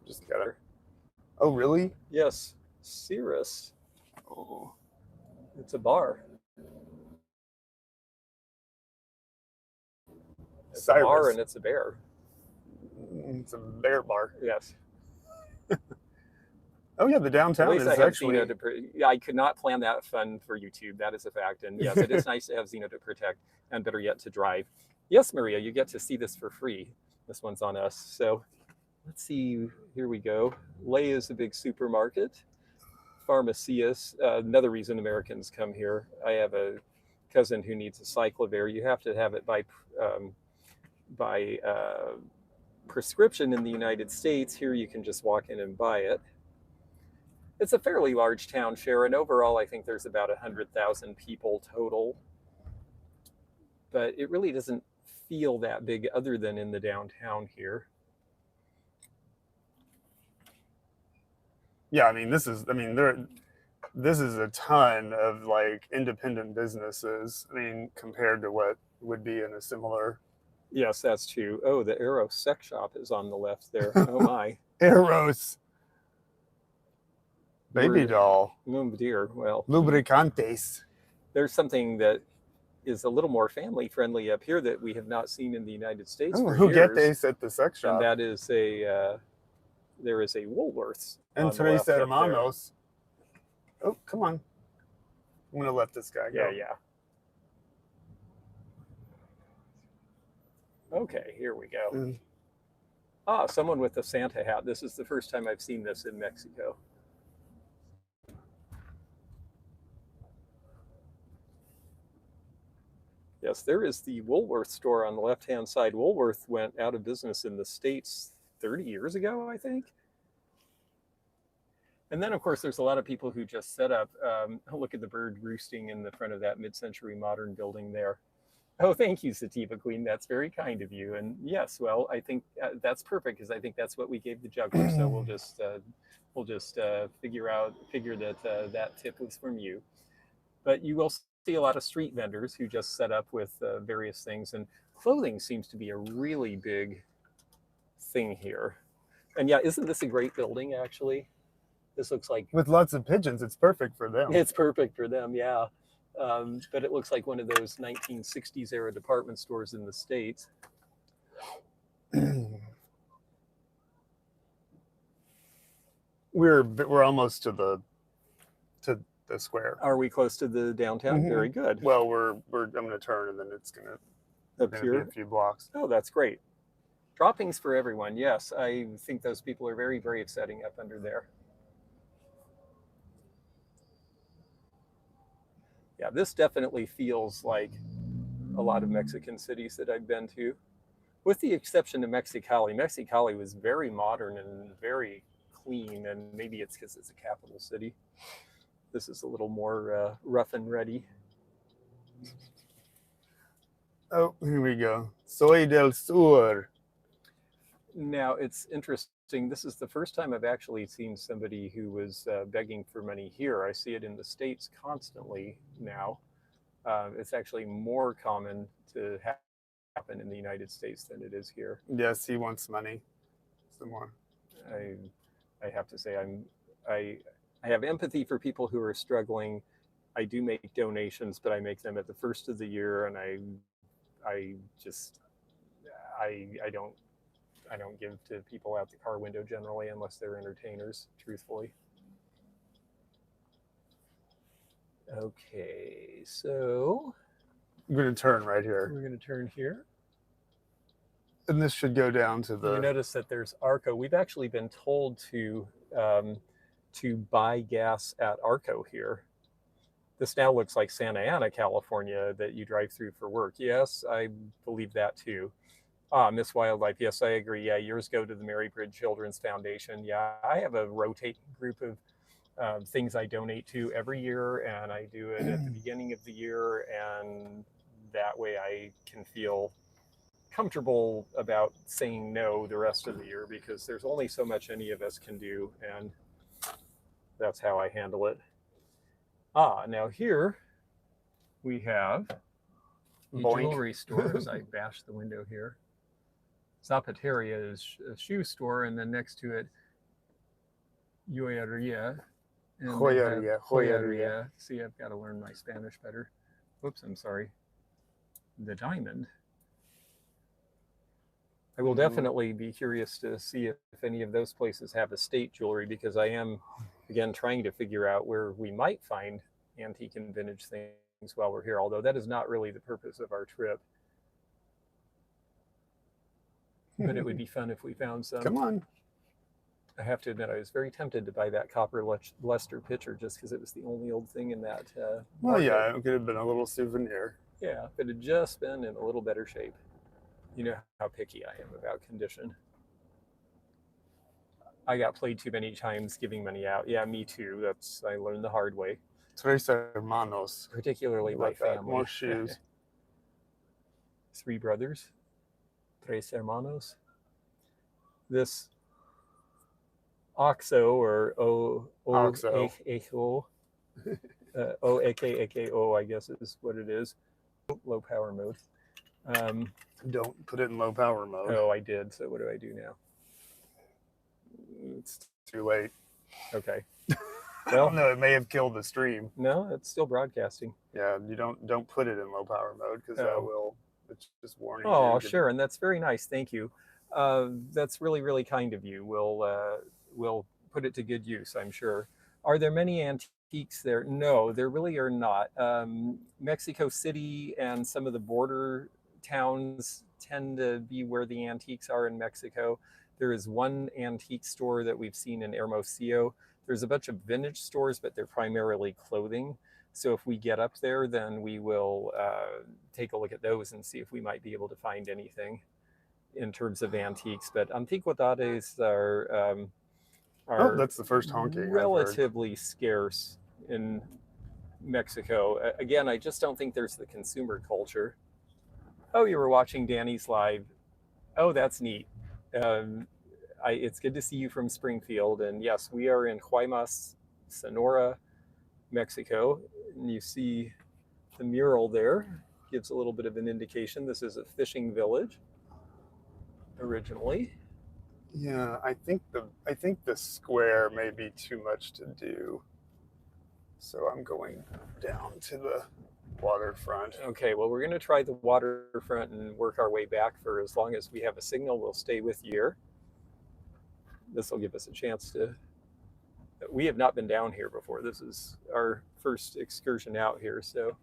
Just gotta. Oh, really? Yes, Cirrus. Oh, it's a bar. It's a bar and it's a bear. It's a bear bar. Yes. Oh yeah, the downtown is actually. I could not plan that fun for YouTube. That is a fact. And yes, it is nice to have Xeno to protect, and better yet, to drive. Yes, Maria, you get to see this for free. This one's on us. So let's see. Here we go. FLEA is a big supermarket. Pharmacias, another reason Americans come here. I have a cousin who needs a cyclovir. You have to have it by prescription in the United States. Here you can just walk in and buy it. It's a fairly large town, Sharon. Overall, I think there's about 100,000 people total. But it really doesn't feel that big other than in the downtown here. Yeah, I mean, this is a ton of like independent businesses. I mean, compared to what would be in a similar. Yes, that's true. Oh, the Eros sex shop is on the left there. Oh my. Eros. Baby doll. Oh dear. Well. Lubricantes. There's something that is a little more family friendly up here that we have not seen in the United States for years. Juguetes at the sex shop. And that is there is a Woolworths. And Tres Hermanos. Oh, come on. I'm going to let this guy go. Yeah. Okay, here we go. Ah, someone with a Santa hat. This is the first time I've seen this in Mexico. Yes, there is the Woolworth store on the left-hand side. Woolworth went out of business in the States 30 years ago, I think. And then, of course, there's a lot of people who just set up. Look at the bird roosting in the front of that mid-century modern building there. Oh, thank you, Sativa Queen. That's very kind of you. And yes, well, I think that's perfect because I think that's what we gave the juggler. So we'll just figure that that tip was from you. But you will see a lot of street vendors who just set up with various things, and clothing seems to be a really big thing here. And yeah, isn't this a great building actually? This looks like With lots of pigeons, it's perfect for them. it's perfect for them, yeah. But it looks like one of those 1960s era department stores in the States. We're almost to the square. Are we close to the downtown? Mhm. Very good. Well, I'm going to turn, and then it's going to be Appear. a few blocks. Oh, that's great. Droppings for everyone. Yes, I think those people are very brave setting up under there. Yeah, this definitely feels like a lot of Mexican cities that I've been to, with the exception of Mexicali. Mexicali was very modern and very clean, and maybe it's because it's a capital city. This is a little more rough and ready. Oh, here we go. Soy del Sur. Now, it's interesting. This is the first time I've actually seen somebody who was begging for money here. I see it in the States constantly now. It's actually more common to happen in the United States than it is here. Yes, he wants money. Some more. I have to say I have empathy for people who are struggling. I do make donations, but I make them at the first of the year, and I don't give to people out the car window generally unless they're entertainers, truthfully. Okay, so I'm going to turn right here. we're going to turn here. And this should go down to the... You notice that there's Arco. We've actually been told to buy gas at Arco here. This now looks like Santa Ana, California, that you drive through for work. Yes, I believe that too. Miss Wildlife, yes, I agree. Yeah, yours go to the Mary Bridge Children's Foundation. Yeah, I have a rotating group of things I donate to every year, and I do it at the beginning of the year, and that way I can feel comfortable about saying no the rest of the year, because there's only so much any of us can do, and that's how I handle it. Now here we have a jewelry store. As I bash the window here. Zapateria is a shoe store, and then next to it, Joyeria. Joyeria. See, I've got to learn my Spanish better. Whoops, I'm sorry. The Diamond. I will definitely be curious to see if any of those places have estate jewelry, because I am, again, trying to figure out where we might find antique and vintage things while we're here, although that is not really the purpose of our trip. But it would be fun if we found some. Come on. I have to admit, I was very tempted to buy that copper luster pitcher just because it was the only old thing in that. Well, yeah, it could have been a little souvenir. Yeah, if it had just been in a little better shape. You know how picky I am about condition. I got played too many times giving money out. Yeah, me too. I learned the hard way. Tres hermanos. Particularly my family. More shoes. 3 brothers. Tres hermanos. This OXO, or OXO. O-A-K-A-K-O, I guess is what it is. Low power mode. Don't put it in low power mode. Oh, I did. So what do I do now? It's too late. Okay. Well, no, it may have killed the stream. No, it's still broadcasting. Yeah, you don't put it in low power mode, because that will... It's just warning. Oh, sure, and that's very nice. Thank you. That's really, really kind of you. We'll put it to good use, I'm sure. Are there many antiques there? No, there really are not. Mexico City and some of the border towns tend to be where the antiques are in Mexico. There is one antique store that we've seen in Hermosillo. There's a bunch of vintage stores, but they're primarily clothing. So if we get up there, then we will take a look at those and see if we might be able to find anything in terms of antiques. But antiquidades Oh, are that's the first honking I've heard. relatively scarce in Mexico. Again, I just don't think there's the consumer culture. Oh, you were watching Danny's live. Oh, that's neat. It's good to see you from Springfield. And yes, we are in Guaymas, Sonora, Mexico. And you see the mural there. Gives a little bit of an indication. This is a fishing village originally. Yeah, I think the square may be too much to do. So I'm going down to the waterfront. Okay, well, we're going to try the waterfront and work our way back. For as long as we have a signal, we'll stay with you here. This will give us a chance to... We have not been down here before. This is our first excursion out here, so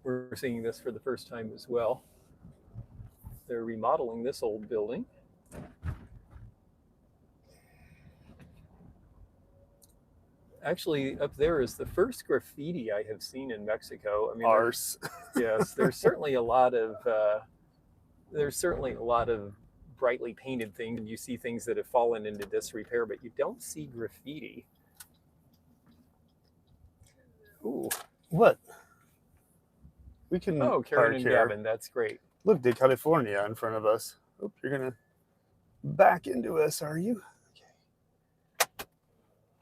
we're seeing this for the first time as well. They're remodeling this old building. Actually, up there is the first graffiti I have seen in Mexico. I mean, Arse. Yes, there's certainly a lot of brightly painted things, and you see things that have fallen into disrepair, but you don't see graffiti. Ooh. What? We can Karen park and here. Gavin, that's great. Look, de California in front of us. Oh, you're gonna back into us, are you?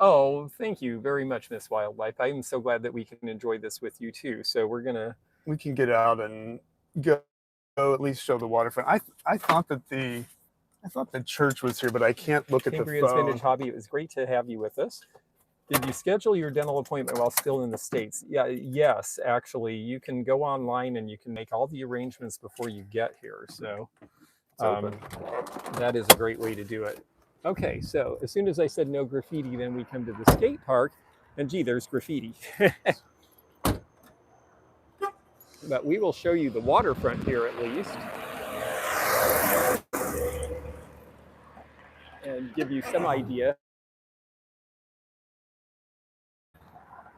Oh, thank you very much, Miss Wildlife. I'm so glad that we can enjoy this with you too. So we can get out and go at least show the waterfront. I thought the church was here, but I can't look at the Cambrian's phone. Vintage Hobby, it was great to have you with us. Did you schedule your dental appointment while still in the States? Yeah, yes, actually. You can go online and you can make all the arrangements before you get here. So that is a great way to do it. Okay, so as soon as I said no graffiti, then we come to the skate park, and gee, there's graffiti. But we will show you the waterfront here at least, and give you some idea.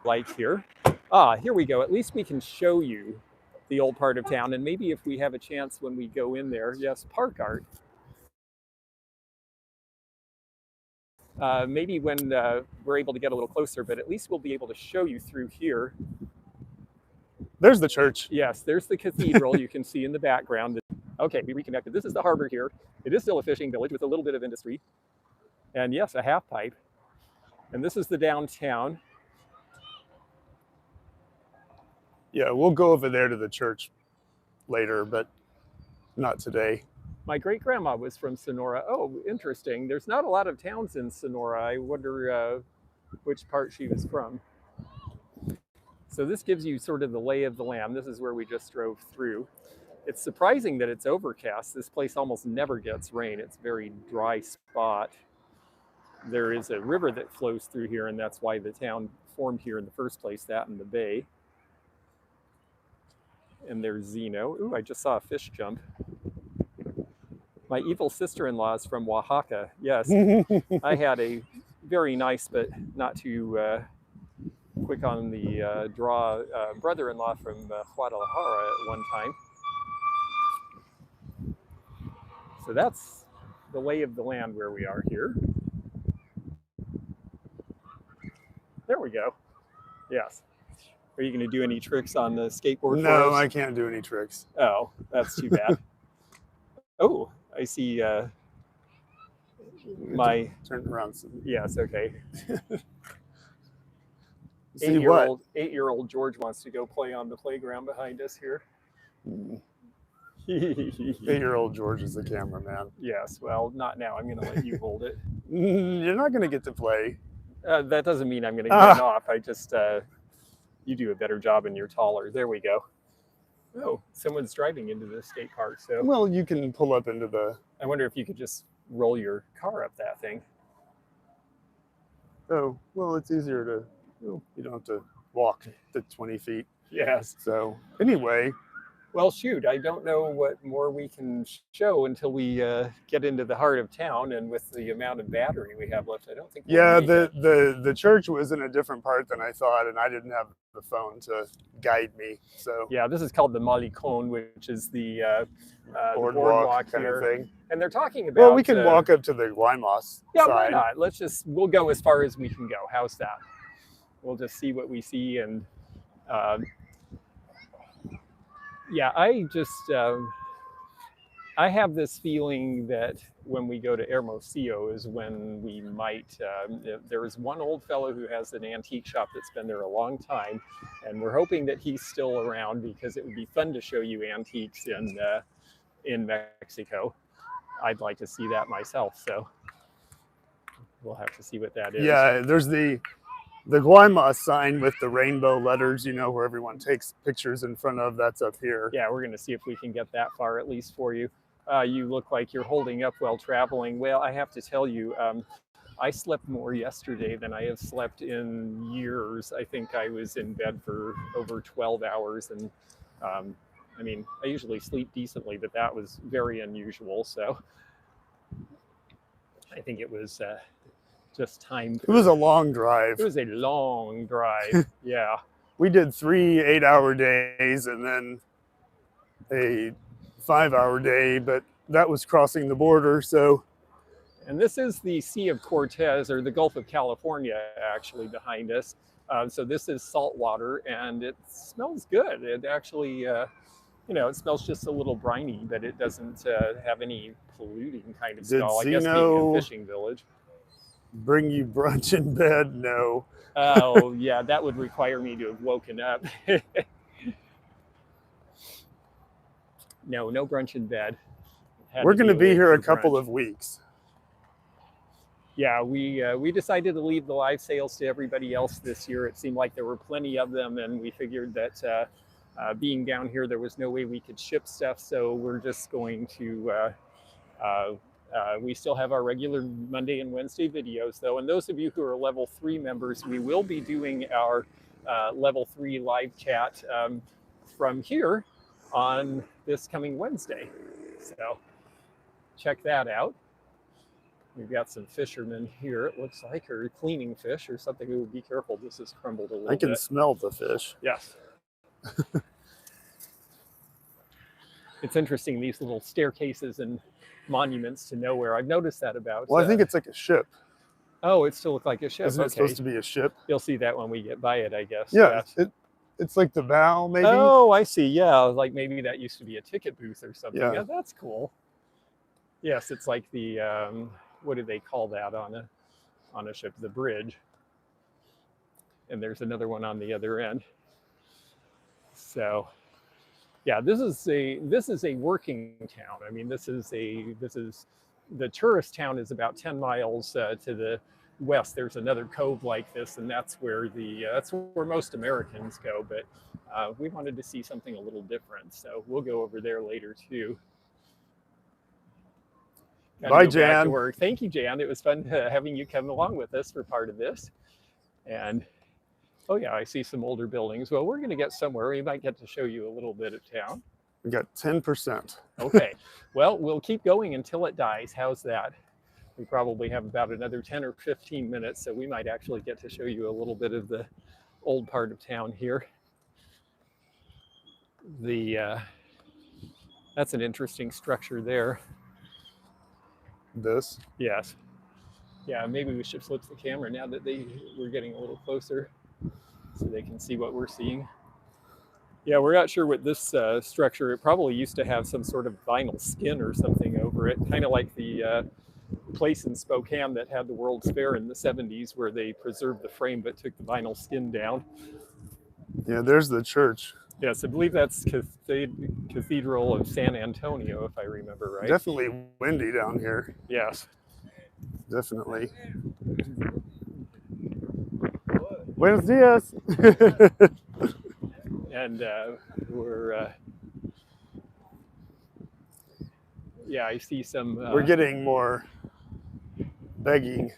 Like here. Here we go. At least we can show you the old part of town, and maybe if we have a chance when we go in there, yes, park art. Maybe when we're able to get a little closer, but at least we'll be able to show you through here. There's the church. Yes, there's the cathedral you can see in the background. Okay, we reconnected. This is the harbor here. It is still a fishing village with a little bit of industry. And yes, a half pipe. And this is the downtown. Yeah, we'll go over there to the church later, but not today. My great-grandma was from Sonora. Oh, interesting. There's not a lot of towns in Sonora. I wonder which part she was from. So this gives you sort of the lay of the land. This is where we just drove through. It's surprising that it's overcast. This place almost never gets rain. It's a very dry spot. There is a river that flows through here, and that's why the town formed here in the first place, that and the bay. And there's Zeno. Ooh, I just saw a fish jump. My evil sister-in-law is from Oaxaca. Yes, I had a very nice but not too quick on the draw brother-in-law from Guadalajara at one time. So that's the lay of the land where we are here. There we go. Yes. Are you going to do any tricks on the skateboard? No, I can't do any tricks. Oh, that's too bad. Oh, I see my... Turn around. Yes, okay. See what? 8-year-old George wants to go play on the playground behind us here. 8-year-old George is the cameraman. Yes, well, not now. I'm going to let you hold it. You're not going to get to play. That doesn't mean I'm going to get off. I just... you do a better job and you're taller. There we go. Oh, someone's driving into the skate park. So well, you can pull up into the... I wonder if you could just roll your car up that thing. Oh, well, it's easier to... You don't have to walk the 20 feet. Yes. So anyway, Well, shoot, I don't know what more we can show until we get into the heart of town, and with the amount of battery we have left, I don't think we'll Yeah, make it. the church was in a different part than I thought, and I didn't have the phone to guide me. So Yeah, this is called the Malicon, which is the boardwalk kind of here. thing. And they're talking about. Well, we can walk up to the Guaymas Yeah, side. why not? We'll go as far as we can go. How's that? We'll just see what we see. And yeah, I have this feeling that when we go to Hermosillo is when we might. There is one old fellow who has an antique shop that's been there a long time, and we're hoping that he's still around because it would be fun to show you antiques in Mexico. I'd like to see that myself, so we'll have to see what that is. Yeah, there's the Guaymas sign with the rainbow letters, you know, where everyone takes pictures in front of. That's up here. Yeah, we're going to see if we can get that far at least for you. You look like you're holding up while traveling. Well, I have to tell you, I slept more yesterday than I have slept in years. I think I was in bed for over 12 hours. And I mean, I usually sleep decently, but that was very unusual. So I think it was just time. It was a long drive. It was a long drive. Yeah. We did 3 8-hour days and then a 5-hour day, but that was crossing the border. So, and this is the Sea of Cortez, or the Gulf of California, actually behind us. So this is salt water, and it smells good. It actually, you know, it smells just a little briny, but it doesn't have any polluting kind of smell. I guess being a fishing village. Bring you brunch in bed? No. Oh yeah, that would require me to have woken up. No brunch in bed. We're going to be here a couple of weeks. Yeah, we decided to leave the live sales to everybody else this year. It seemed like there were plenty of them, and we figured that being down here, there was no way we could ship stuff. So we're just going to. We still have our regular Monday and Wednesday videos, though. And those of you who are level 3 members, we will be doing our level 3 live chat from here on this coming Wednesday. So check that out. We've got some fishermen here, it looks like, or cleaning fish or something. Ooh, be careful, this has crumbled a little bit. I can smell the fish. Yes. It's interesting, these little staircases and monuments to nowhere. I've noticed that about. Well, I think it's like a ship. Oh, it still looks like a ship. Isn't it supposed to be a ship? You'll see that when we get by it, I guess. Yeah, it's like the bow, maybe. Oh, I see. Yeah, like maybe that used to be a ticket booth or something. Yeah, yeah, that's cool. Yes, it's like the what do they call that on a ship? The bridge. And there's another one on the other end. So, yeah, this is a working town. I mean, this is the tourist town is about 10 miles to the west. There's another cove like this, and that's where most Americans go. But we wanted to see something a little different, so we'll go over there later too. Bye, Jan. Thank you, Jan. It was fun having you come along with us for part of this. And oh yeah, I see some older buildings. Well, we're going to get somewhere. We might get to show you a little bit of town. We got 10%. Okay. Well, we'll keep going until it dies. How's that? We probably have about another 10 or 15 minutes, so we might actually get to show you a little bit of the old part of town here. That's an interesting structure there. This? Yes. Yeah, maybe we should flip the camera now that we're getting a little closer so they can see what we're seeing. Yeah, we're not sure what this structure, it probably used to have some sort of vinyl skin or something over it, kind of like the place in Spokane that had the World's Fair in the 70s where they preserved the frame but took the vinyl skin down. Yeah, there's the church. Yes, I believe that's Cathedral of San Antonio, if I remember right. Definitely windy down here. Yes. Definitely. Buenos dias. And we're, yeah, I see some. We're getting more begging.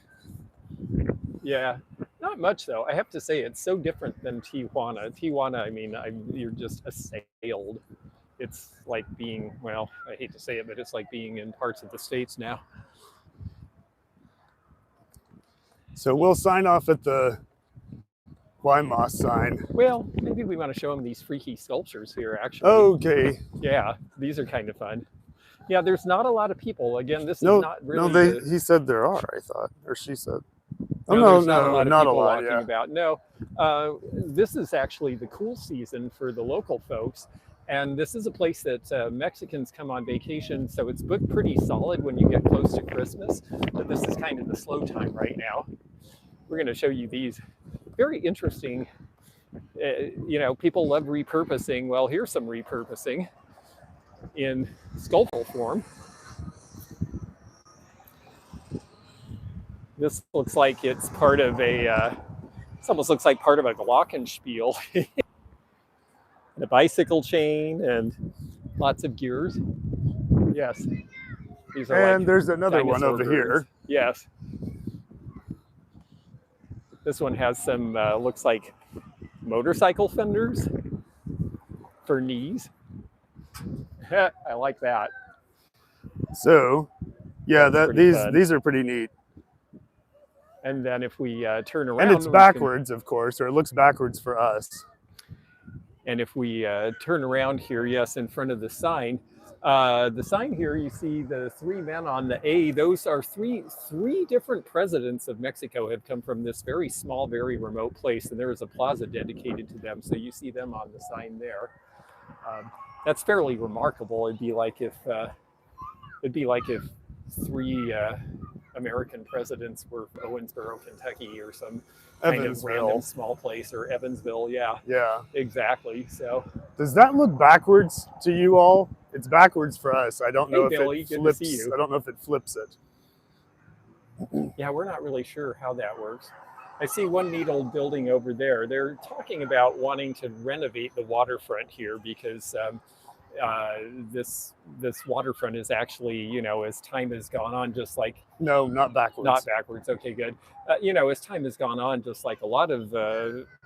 Yeah, not much though. I have to say it's so different than Tijuana. Tijuana, I mean, you're just assailed. it's like being, well, I hate to say it, but it's like being in parts of the States now. So we'll sign off at the Guaymas sign. Well, maybe we want to show them these freaky sculptures here, actually. Okay. Yeah, these are kind of fun. Yeah, there's not a lot of people. Again, this is No, not really. no, he said there are, I thought. Or she said. Oh, there's not a lot, walking yeah. about. No, this is actually the cool season for the local folks. And this is a place that Mexicans come on vacation, so it's booked pretty solid when you get close to Christmas. But this is kind of the slow time right now. We're going to show you these. Very interesting. You know, people love repurposing. Well, here's some repurposing in sculptural form. This looks like it's part of a, this almost looks like part of a glockenspiel. And a bicycle chain and lots of gears. Yes. These are And like there's another one over birds. here. Yes. This one has some, looks like motorcycle fenders for knees. I like that. So, yeah, That's these are pretty neat. And then if we turn around, And it's backwards, of course, or it looks backwards for us. And if we turn around here, yes, in front of the sign here, you see the three men on the A. Those are three different presidents of Mexico have come from this very small, very remote place, and there is a plaza dedicated to them. So you see them on the sign there. That's fairly remarkable. It'd be like if three American presidents were Owensboro, Kentucky, or some kind of random small place, or Evansville. Yeah. Yeah. Exactly. So. Does that look backwards to you all? It's backwards for us. I don't know if Billy, it good flips. to see you. I don't know if it flips it. Yeah, we're not really sure how that works. I see one neat old building over there. They're talking about wanting to renovate the waterfront here because this waterfront is actually, you know, as time has gone on, just like no, not backwards. Not backwards. Okay, good. You know, as time has gone on, just like a lot of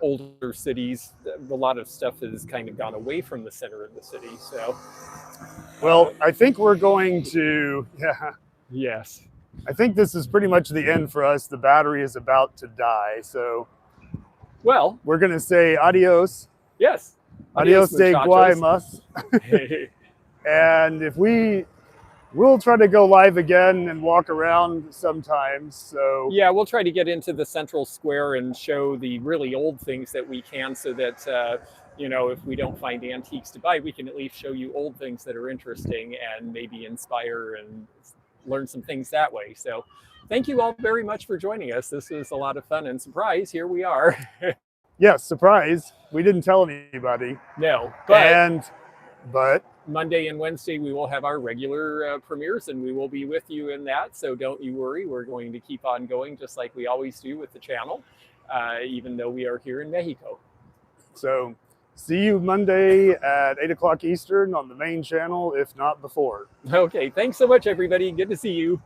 older cities, a lot of stuff has kind of gone away from the center of the city. So, well, I think we're going to. Yeah. Yes. I think this is pretty much the end for us. The battery is about to die, so. Well, we're gonna say adios. Yes. Adios de Guaymas. And if we'll try to go live again and walk around sometimes. So yeah, we'll try to get into the central square and show the really old things that we can, so that you know, if we don't find antiques to buy, we can at least show you old things that are interesting and maybe inspire and learn some things that way. So thank you all very much for joining us. This was a lot of fun, and surprise, here we are. Yes, surprise. We didn't tell anybody. No, but Monday and Wednesday we will have our regular premieres, and we will be with you in that. So don't you worry. We're going to keep on going just like we always do with the channel, even though we are here in Mexico. So see you Monday at 8 o'clock Eastern on the main channel, if not before. Okay, thanks so much, everybody. Good to see you.